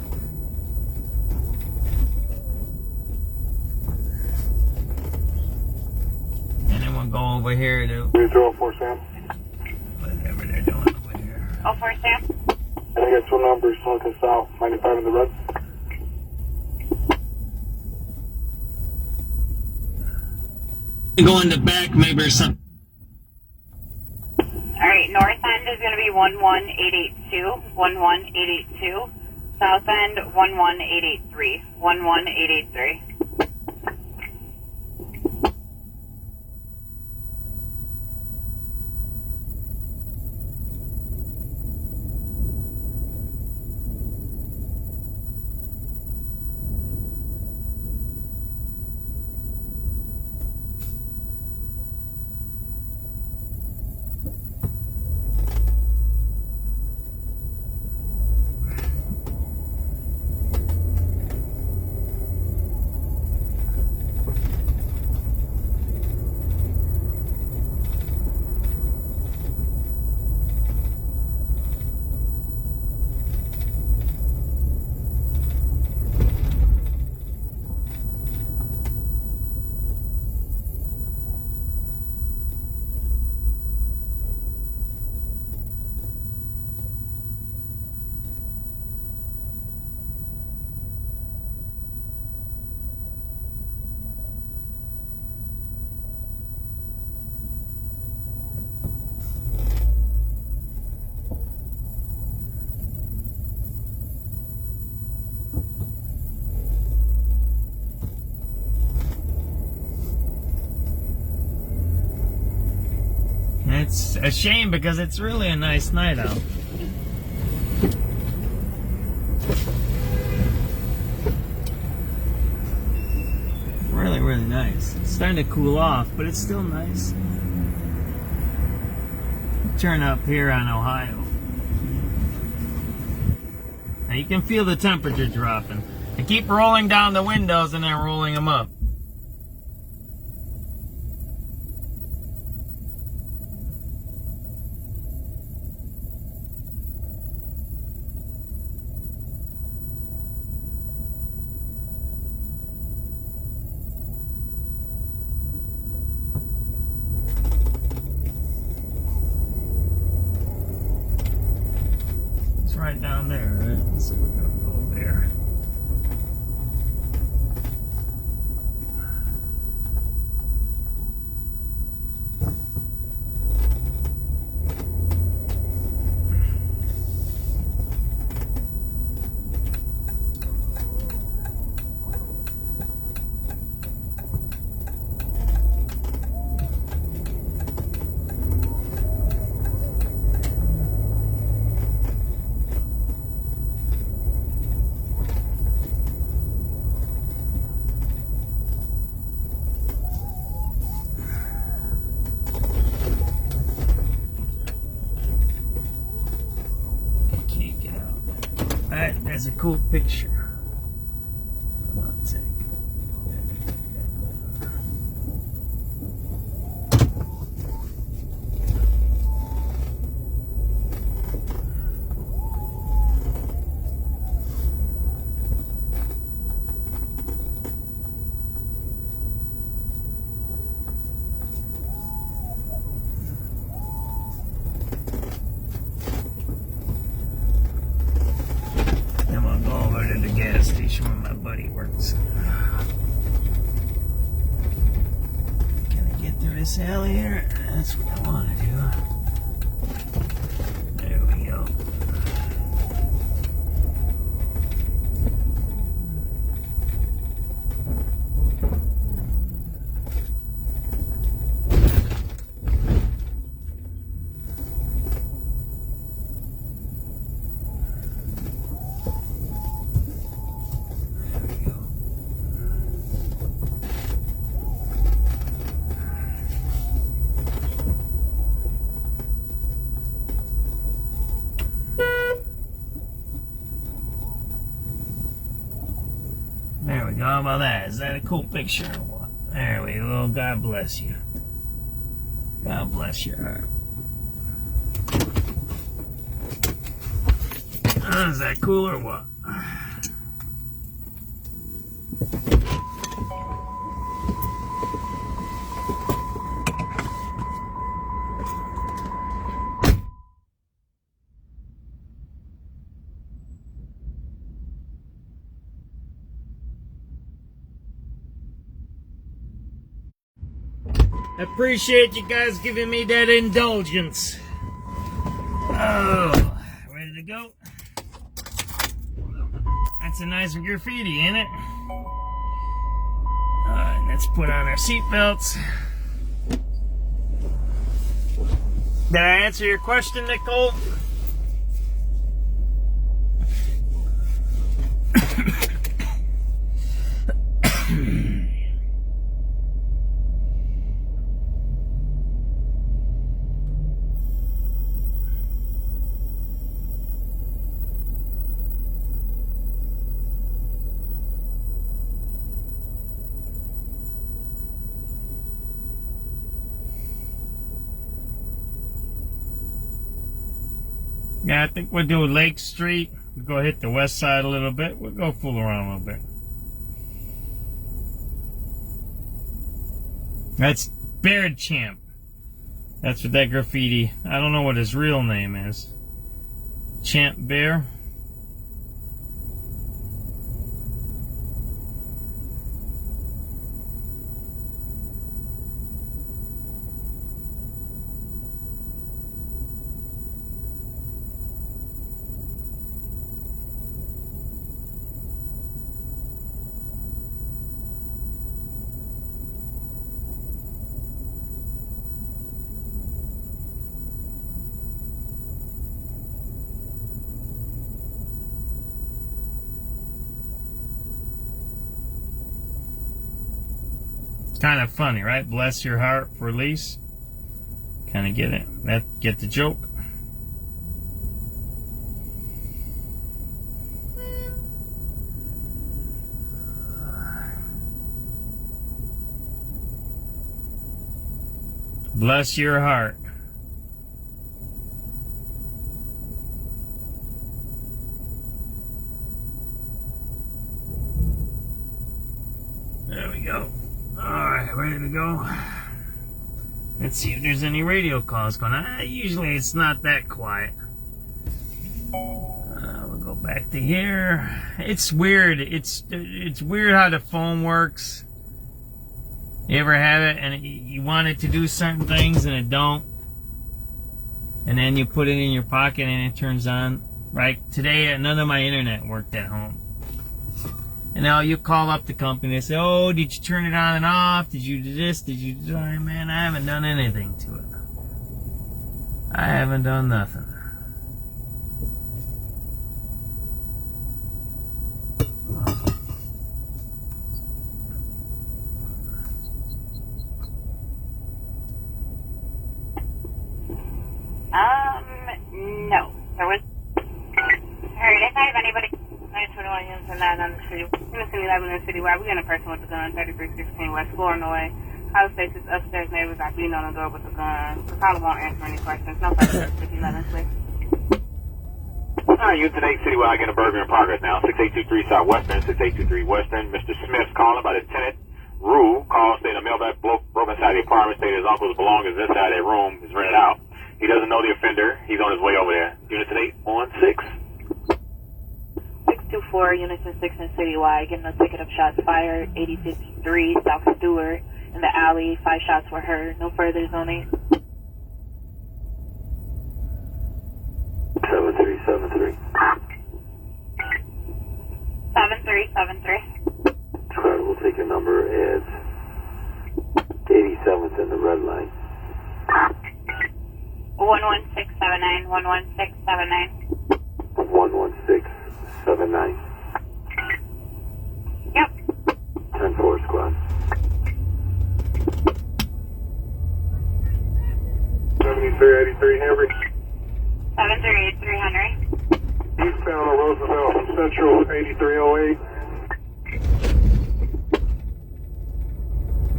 Anyone go over here to 304 Sam. Whatever they're doing over here. 04 Sam. I got two numbers, north and south, 95 in the red. Go in the back, maybe, or something. Alright, north end is going to be 11882, 11882. South end, 11883, 11883. it's a shame because it's really a nice night out. Really, really nice. It's starting to cool off, but it's still nice. Turn up here on Ohio. Now you can feel the temperature dropping. I keep rolling down the windows and then rolling them up. Right down there, right? So we're gonna go there. That's a cool picture. One sec. Station where my buddy works. Can I get through this alley here? That's what I want to do. There we go. There we go. How about that? Is that a cool picture or what? There we go. God bless you. God bless your heart. Is that cool or what? Appreciate you guys giving me that indulgence. Oh, ready to go? That's a nice graffiti, ain't it? Alright, let's put on our seatbelts. Did I answer your question, Nicole? Yeah, I think we'll do Lake Street. We'll go hit the west side a little bit. We'll go fool around a little bit. That's Beard Champ. That's what that graffiti. I don't know what his real name is. Champ Bear. kind of funny, right? Bless your heart for lease. Kind of get it. Get the joke. Bless your heart. There we go. Alright, ready to go. Let's see if there's any radio calls going on. Usually it's not that quiet. We'll go back to here. It's weird. It's weird how the phone works. You ever have it and you want it to do certain things and it don't? And then you put it in your pocket and it turns on. Right? Today, none of my internet worked at home. And now you call up the company and say, oh, did you turn it on and off? Did you do this? Did you do that? Man, I haven't done anything to it. I haven't done nothing. No. There was... Alright, if I have anybody... I told you on the city. In the city, in the city where we got a person with a gun, 3316 West Flournoy. House faces upstairs, neighbors are beating on the door with a gun. The caller won't answer any questions. No further 11, please. Alright, unit 8 Citywide, getting a burger in progress now. 6823 Southwestern, 6823 Western. Mr. Smith calling about his tenant. Rule, call, stating a mailbag broke inside the apartment, stating his uncle's belongings inside their room is rented out. He doesn't know the offender. He's on his way over there. Unit 8 on 6. 624, Unison 6 and Citywide, getting a ticket of shots fired, 8053 South Stewart, in the alley, 5 shots were heard, no further zoning. 7373. 7373. Alright, we'll take your number as 87th in the red line. 11679, 11679. 11679. Yep. 10-4 squad. 7383 Henry. 7383 Henry. Eastbound on Roosevelt from Central 8308.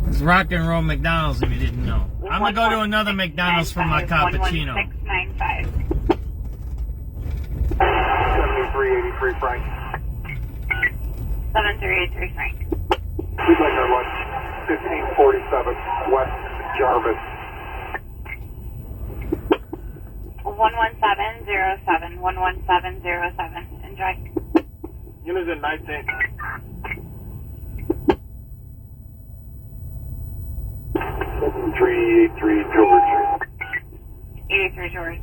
It's rock and roll McDonald's if you didn't know. I'm going to go to another McDonald's for my cappuccino. 11695. 7383 Frank. 7383 Frank. We'd like our lunch 1547 West Jarvis. 11707, 11707. Enjoy. Units in 19. 7383 George. 83 George.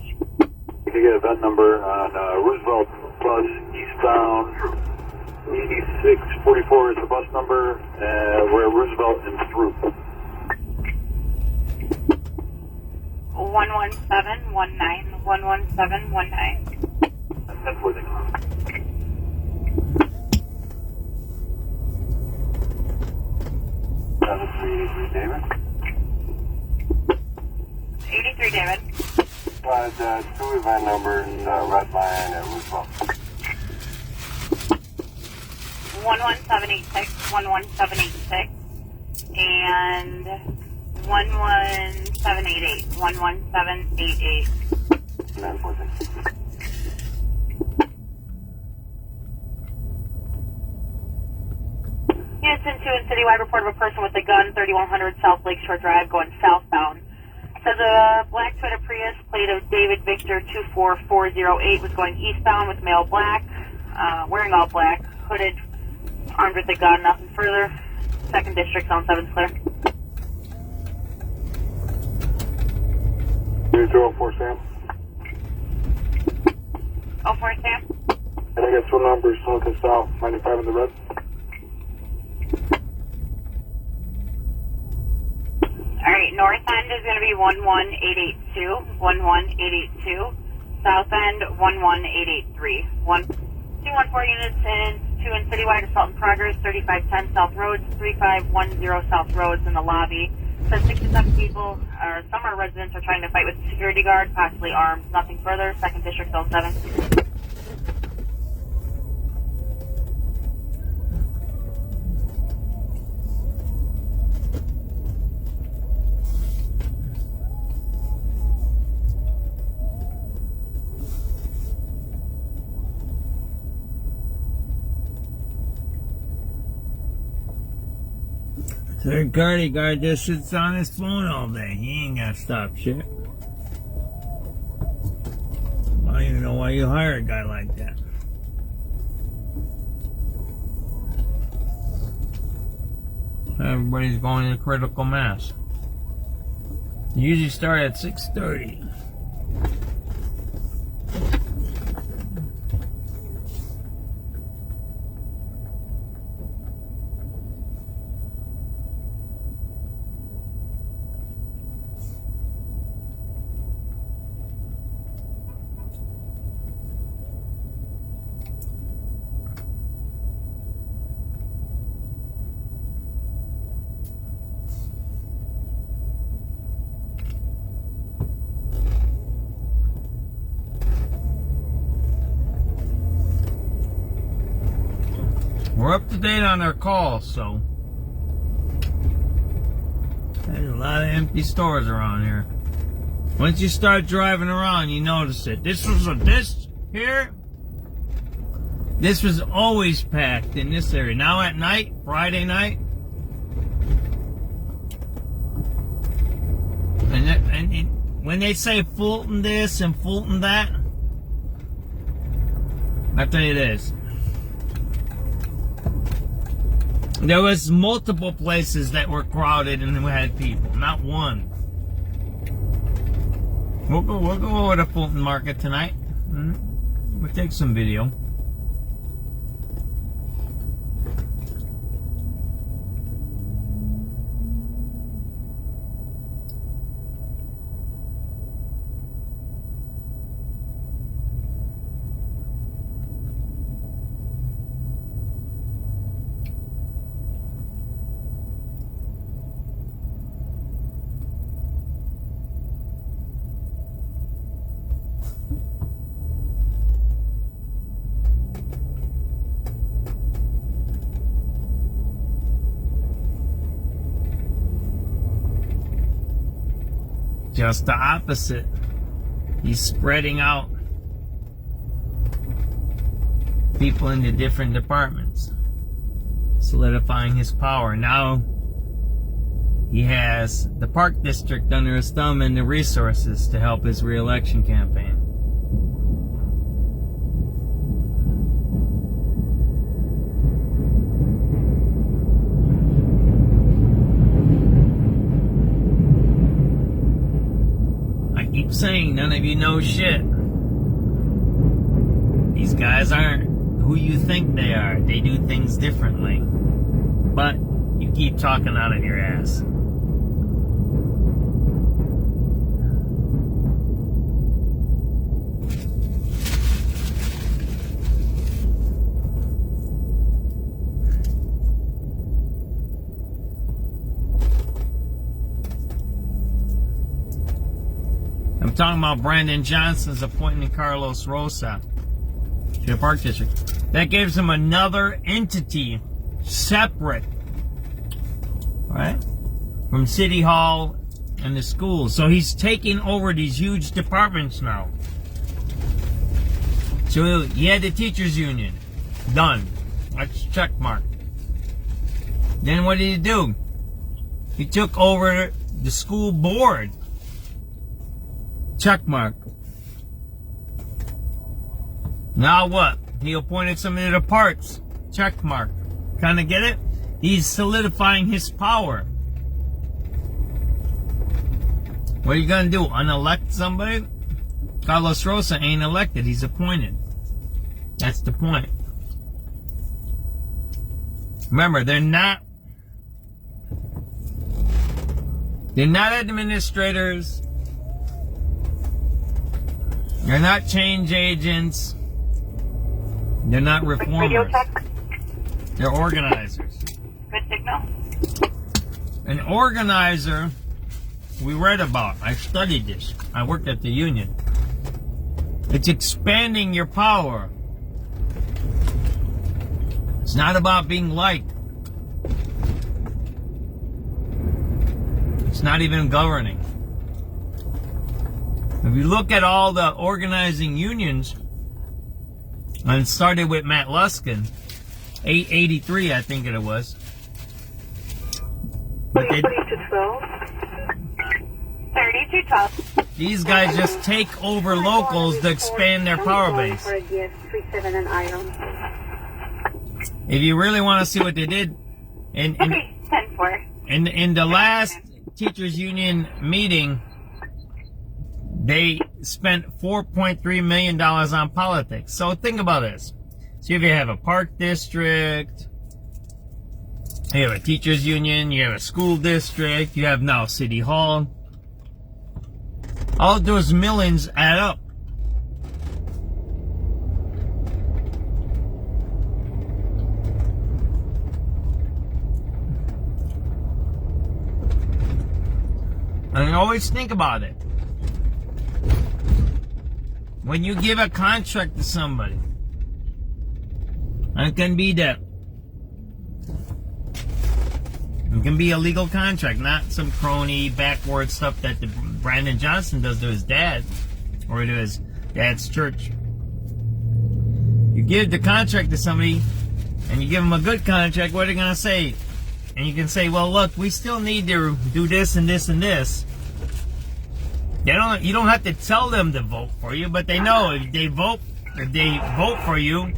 You can get a event number on Roosevelt Plus eastbound 8644 is the bus number. We're at Roosevelt and through. 11719, 11719. That's where they come. That's 383 David. 83 David. Two event numbers, red line at Roosevelt. 11786, 11786, and 11788, 11788. That's where they come. Houston 2 and Citywide report of a person with a gun, 3100 South Lakeshore Drive, going southbound. Says a black Toyota Prius, plate of David Victor 24408, was going eastbound with male black, wearing all black, hooded, armed with a gun, nothing further. 2nd District, zone 7's clear. 004 Sam. 04 Sam. And I got two numbers, north and south, 95 in the red. Alright, north end is going to be 11882, 11882. South end 11883. 214 units in and citywide assault in progress, 3510 South Roads, 3510 South Roads in the lobby. Says 6 to 7 people, or some are residents, are trying to fight with the security guard, possibly armed. Nothing further. 2nd District, 07. Security guard just sits on his phone all day. He ain't gotta stop shit. I don't even know why you hire a guy like that. Everybody's going to critical mass. You usually start at 6:30. We're up to date on our calls, so there's a lot of empty stores around here. Once you start driving around, you notice it. This was always packed in this area. Now at night, Friday night, and when they say Fulton this and Fulton that, I'll tell you this. There was multiple places that were crowded and we had people, not one. We'll go over to Fulton Market tonight. We'll take some video. Just the opposite. He's spreading out people into different departments, solidifying his power. Now he has the Park District under his thumb and the resources to help his re-election campaign. Keep saying none of you know shit. These guys aren't who you think they are. They do things differently. But you keep talking out of your ass. I'm talking about Brandon Johnson's appointing Carlos Rosa to the Park District. That gives him another entity, separate, right, from City Hall and the schools. So he's taking over these huge departments now. So he had the teachers union. Done. That's check mark. Then what did he do? He took over the school board. Check mark. Now what? He appointed some of the parts. Check mark. Kind of get it? He's solidifying his power. What are you going to do? Unelect somebody? Carlos Rosa ain't elected. He's appointed. That's the point. Remember, they're not administrators. They're not change agents. They're not reformers. They're organizers. Good signal. An organizer, we read about. I studied this. I worked at the union. It's expanding your power. It's not about being liked. It's not even governing. If you look at all the organizing unions, and it started with Matt Luskin, 883, I think it was. But they, 3212. these guys just take over locals to expand their power base. If you really want to see what they did, in Okay, 10-4. in the last teachers union meeting, they spent $4.3 million on politics. So think about this. So if you have a park district, you have a teachers union, you have a school district, you have now City Hall. All those millions add up. And always think about it. When you give a contract to somebody, and it can be that, it can be a legal contract, not some crony, backward stuff that Brandon Johnson does to his dad, or to his dad's church. You give the contract to somebody, and you give them a good contract, what are they going to say? And you can say, well, look, we still need to do this and this and this. You don't have to tell them to vote for you, but they know if they vote for you,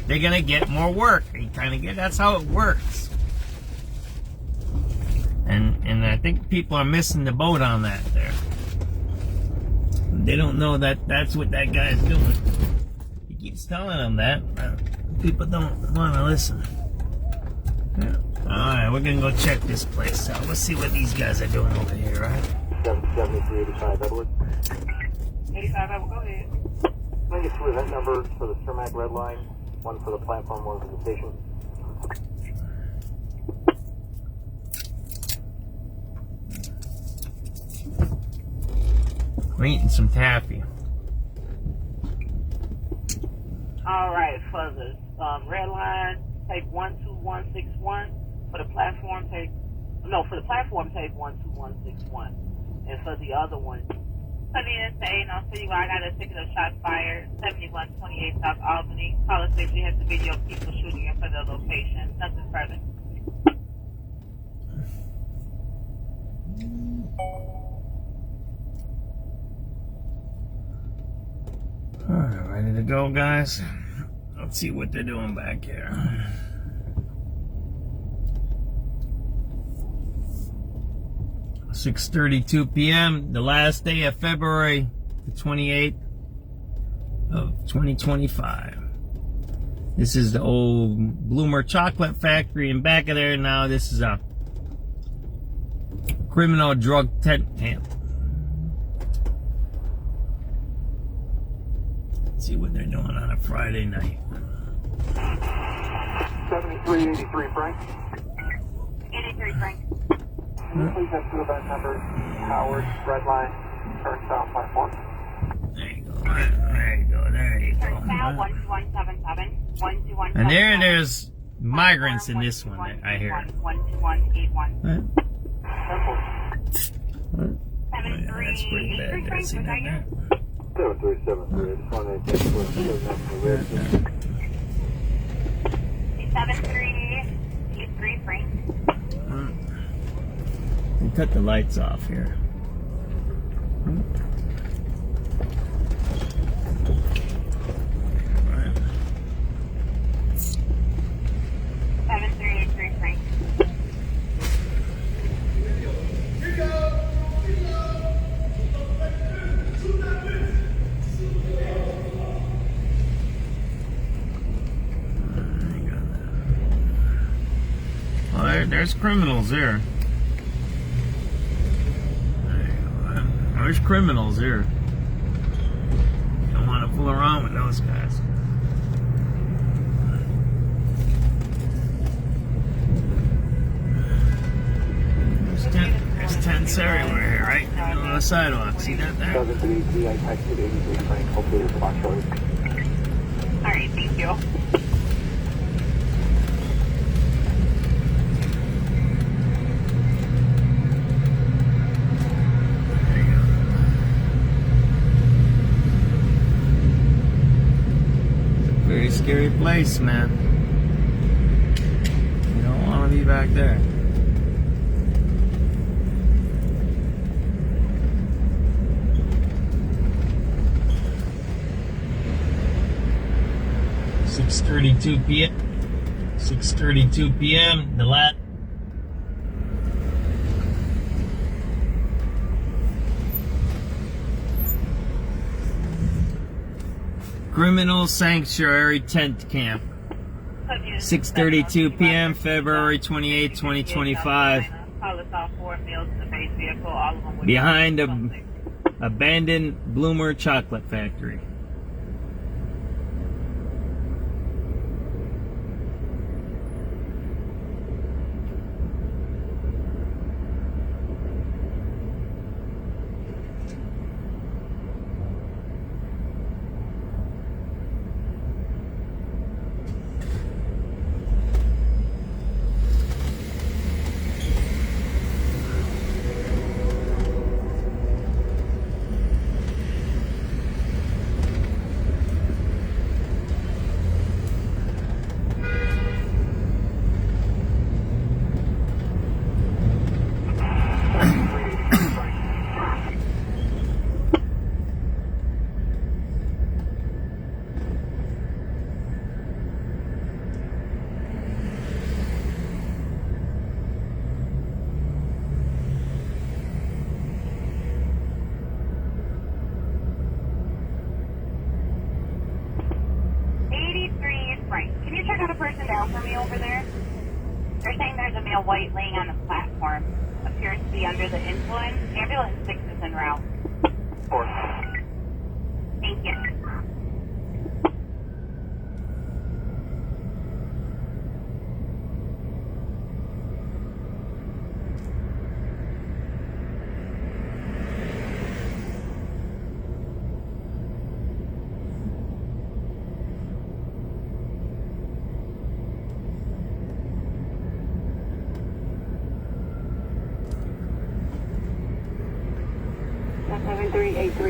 they're gonna get more work. That's how it works. And I think people are missing the boat on that there. They don't know that that's what that guy's doing. He keeps telling them that. People don't want to listen. Yeah. Alright, we're gonna go check this place out. Let's see what these guys are doing over here, right? 7385 Edward. 85, I will go ahead. Can I get two event numbers for the Cermak Red Line? One for the platform, one for the station. We're eating some taffy. All right, for the red line, take 12161. For the platform, take 12161. And for the other one, Sunny and saying on City Wide, I got a ticket of shots fired, 7128 South Albany. Caller says she has the video of people shooting in front of the location. Nothing further. Alright, ready to go, guys? Let's see what they're doing back here. .6:32 p.m., the last day of February the 28th of 2025. This is the old Blommer Chocolate Factory, and back of there now, this is a criminal drug tent camp. Let's see what they're doing on a Friday night. 7383 Frank. 83 Frank. Please have two event numbers. Howard, red line, turn south platform. There you go. There you go. There you go. Turn south, 12177. 12177. And there's migrants in this one, I hear. 12181. What? Oh, yeah, that's pretty bad. Did I see that there? 7373. I just wanted to check for the red. 7383 Frank. We cut the lights off here. 7383 Frank. Well, there's criminals there. There's criminals here. You don't want to fool around with those guys. There's tents everywhere here, right in the middle of the sidewalk. See that there? 733, I texted 83 Frank. Hopefully there's a box short. Alright, thank you. Very scary place, man. You don't want to be back there. .32 p.m. 6:32 p.m. The lat. Criminal Sanctuary Tent Camp. 6:32 p.m. February 28, 2025. Behind a abandoned Blommer Chocolate Factory. Can you check out a person down for me over there? They're saying there's a male white laying on the platform. Appears to be under the influence. Ambulance 6 is en route. 4. Thank you.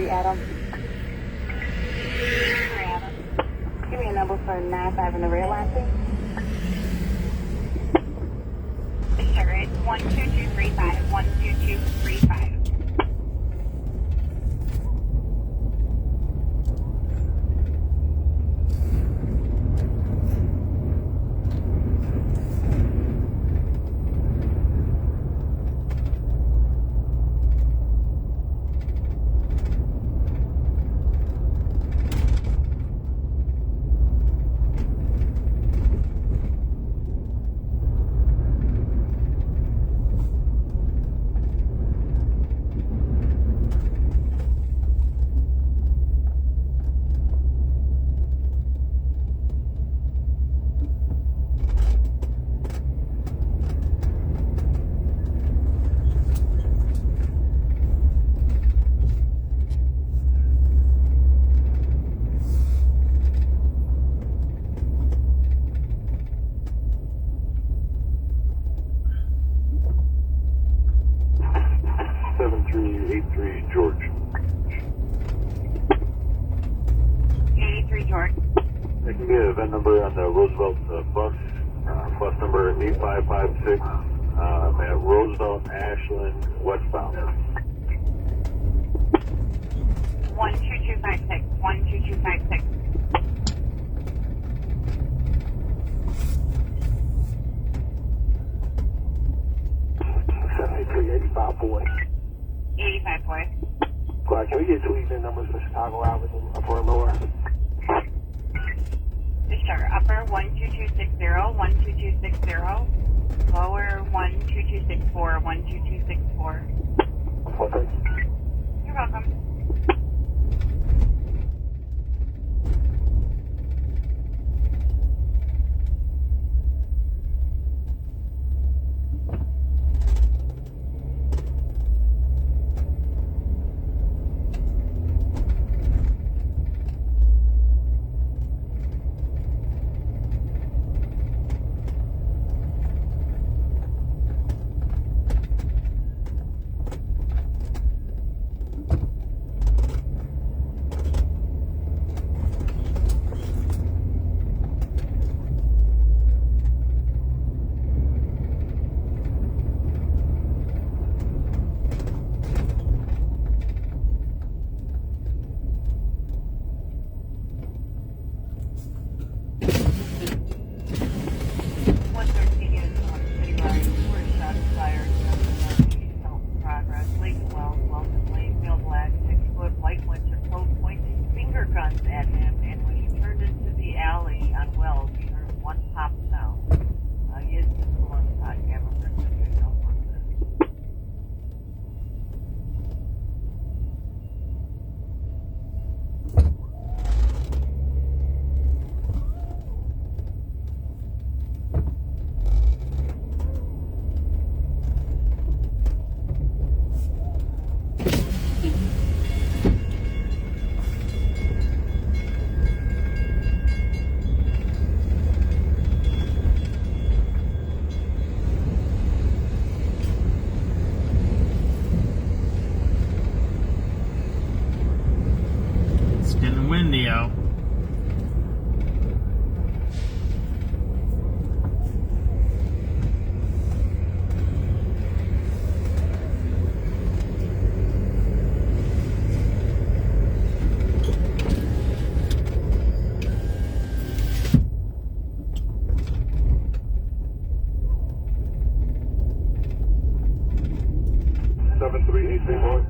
Adam. Give me a number for 95 in the red line, please. Sure, it's 12235, 12235. George. 83 George. I can get a event number on the Roosevelt bus number 8556 at Roosevelt, Ashland, westbound. 12256, 12256. boy. 85 boy. Clark, can we get two evening numbers for Chicago Avenue, upper and lower? Sure, upper 12260, 12260. Lower 12264, 12264. Okay. You're welcome. 7383 boy.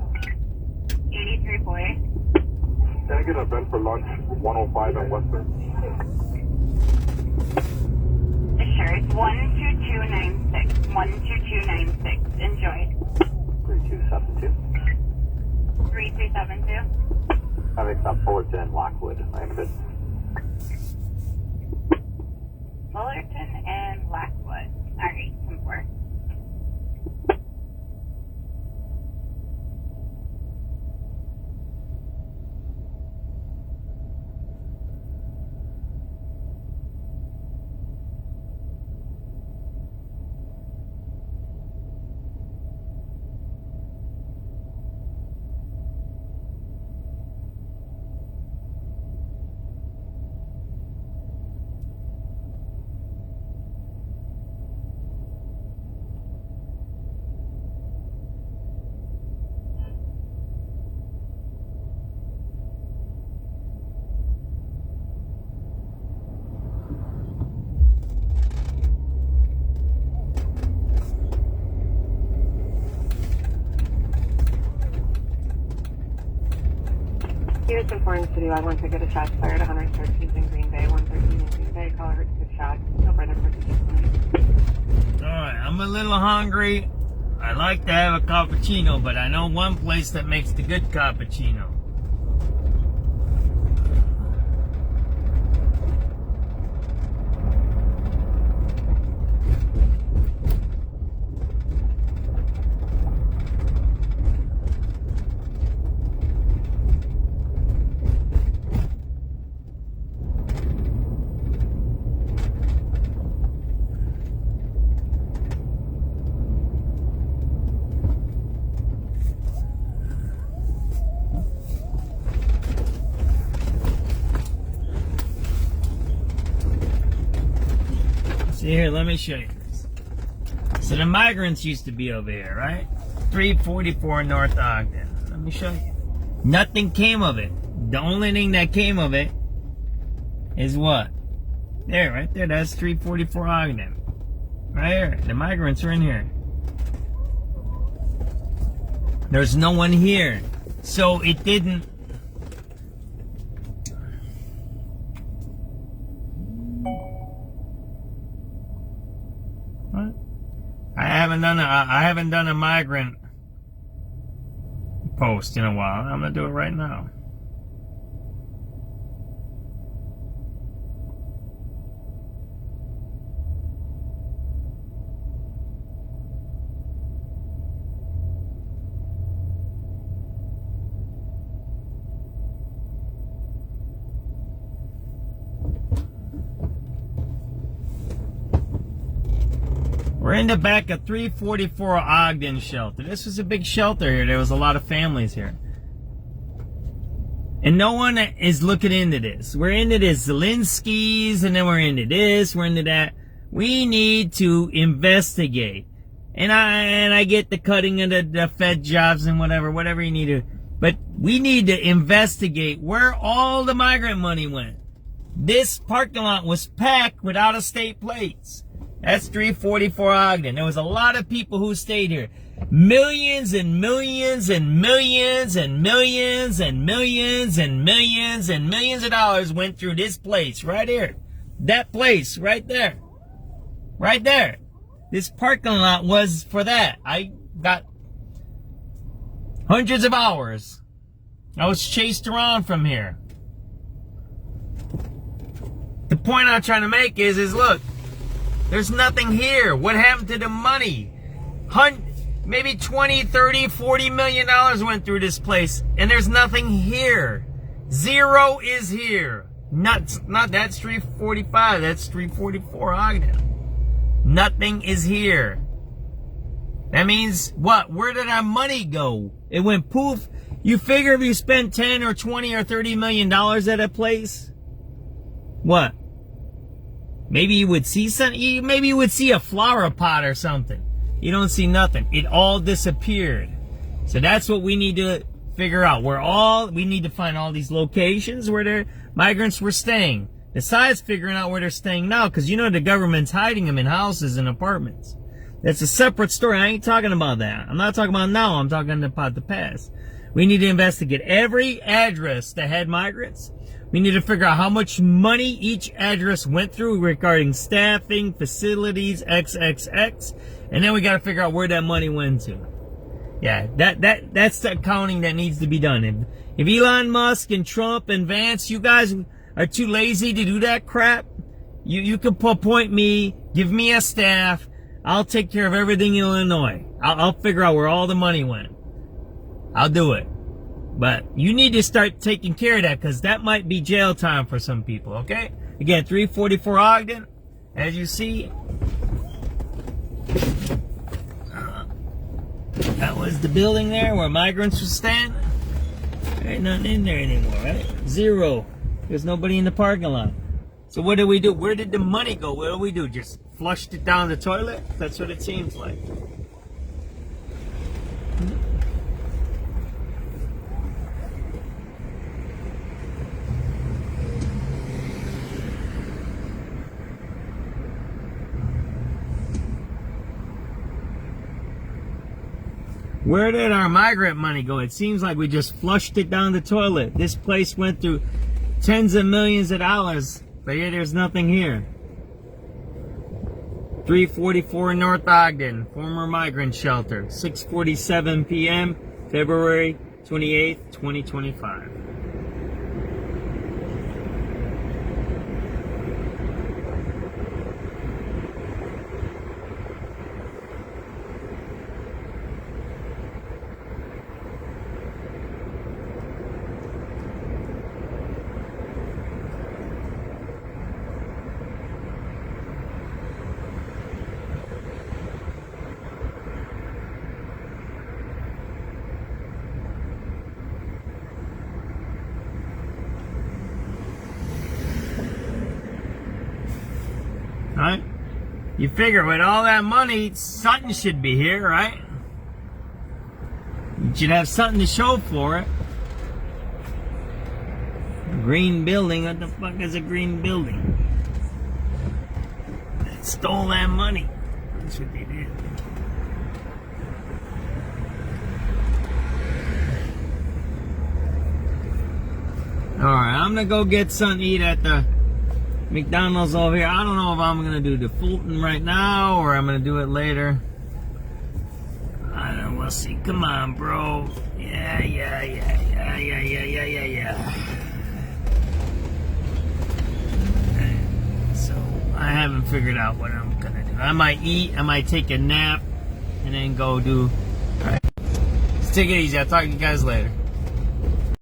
83 boy. Can I get a vent for lunch? 105 and Western. Sure, it's 12296. 12296. Enjoy. 3272. 3272. Having South Fullerton and Lockwood. I am good. Fullerton and Blackwood. Alright, 10-4. Here's important citywide. One ticket of shots fired. 113 in Green Bay. 113 in Green Bay. Caller heard 6 shots. No further participants. Alright, I'm a little hungry. I like to have a cappuccino, but I know one place that makes the good cappuccino. See here, let me show you this. So the migrants used to be over here, right? 344 North Ogden. Let me show you. Nothing came of it. The only thing that came of it is what? There, right there. That's 344 Ogden. Right here. The migrants are in here. There's no one here. So it didn't... What? I haven't done a migrant post in a while. I'm gonna do it right now. We're in the back of 344 Ogden shelter. This was a big shelter here. There was a lot of families here. And no one is looking into this. We're into this Zelensky's, and then we're into this, we're into that. We need to investigate. And I get the cutting of the Fed jobs and whatever you need to. But we need to investigate where all the migrant money went. This parking lot was packed with out-of-state plates. That's 344 Ogden. There was a lot of people who stayed here. Millions and millions and millions and millions and millions and millions and millions of dollars went through this place right here. That place right there. Right there. This parking lot was for that. I got hundreds of hours. I was chased around from here. The point I'm trying to make is look, there's nothing here. What happened to the money? Maybe 20, 30, 40 million dollars went through this place, and there's nothing here. Zero is here. Not that's 345, that's 344 Ogden. Nothing is here. That means what? Where did our money go? It went poof. You figure if you spend 10 or 20 or 30 million dollars at a place, what? Maybe you would see something. Maybe you would see a flower pot or something. You don't see nothing. It all disappeared. So that's what we need to figure out. We need to find all these locations where the migrants were staying. Besides figuring out where they're staying now, because you know the government's hiding them in houses and apartments. That's a separate story. I ain't talking about that. I'm not talking about now. I'm talking about the past. We need to investigate every address that had migrants. We need to figure out how much money each address went through regarding staffing, facilities, XXX. And then we got to figure out where that money went to. Yeah, that's the accounting that needs to be done. If Elon Musk and Trump and Vance, you guys are too lazy to do that crap, you can appoint me, give me a staff. I'll take care of everything in Illinois. I'll figure out where all the money went. I'll do it. But you need to start taking care of that, because that might be jail time for some people, okay? Again, 344 Ogden, as you see. That was the building there where migrants were staying. There ain't nothing in there anymore, right? Zero. There's nobody in the parking lot. So what did we do? Where did the money go? What did we do? Just flushed it down the toilet? That's what it seems like. Where did our migrant money go? It seems like we just flushed it down the toilet. This place went through tens of millions of dollars, but yet there's nothing here. 344 North Ogden, former migrant shelter, 6:47 p.m., February 28th, 2025. Right? You figure with all that money, something should be here, right? You should have something to show for it. Green building, what the fuck is a green building? They stole that money. That's what they did. Alright, I'm gonna go get something to eat at the McDonald's over here. I don't know if I'm gonna do the Fulton right now or I'm gonna do it later. I don't know, we'll see. Come on, bro. Yeah. So I haven't figured out what I'm gonna do. I might eat, I might take a nap, and then go do. Alright. Let's take it easy. I'll talk to you guys later.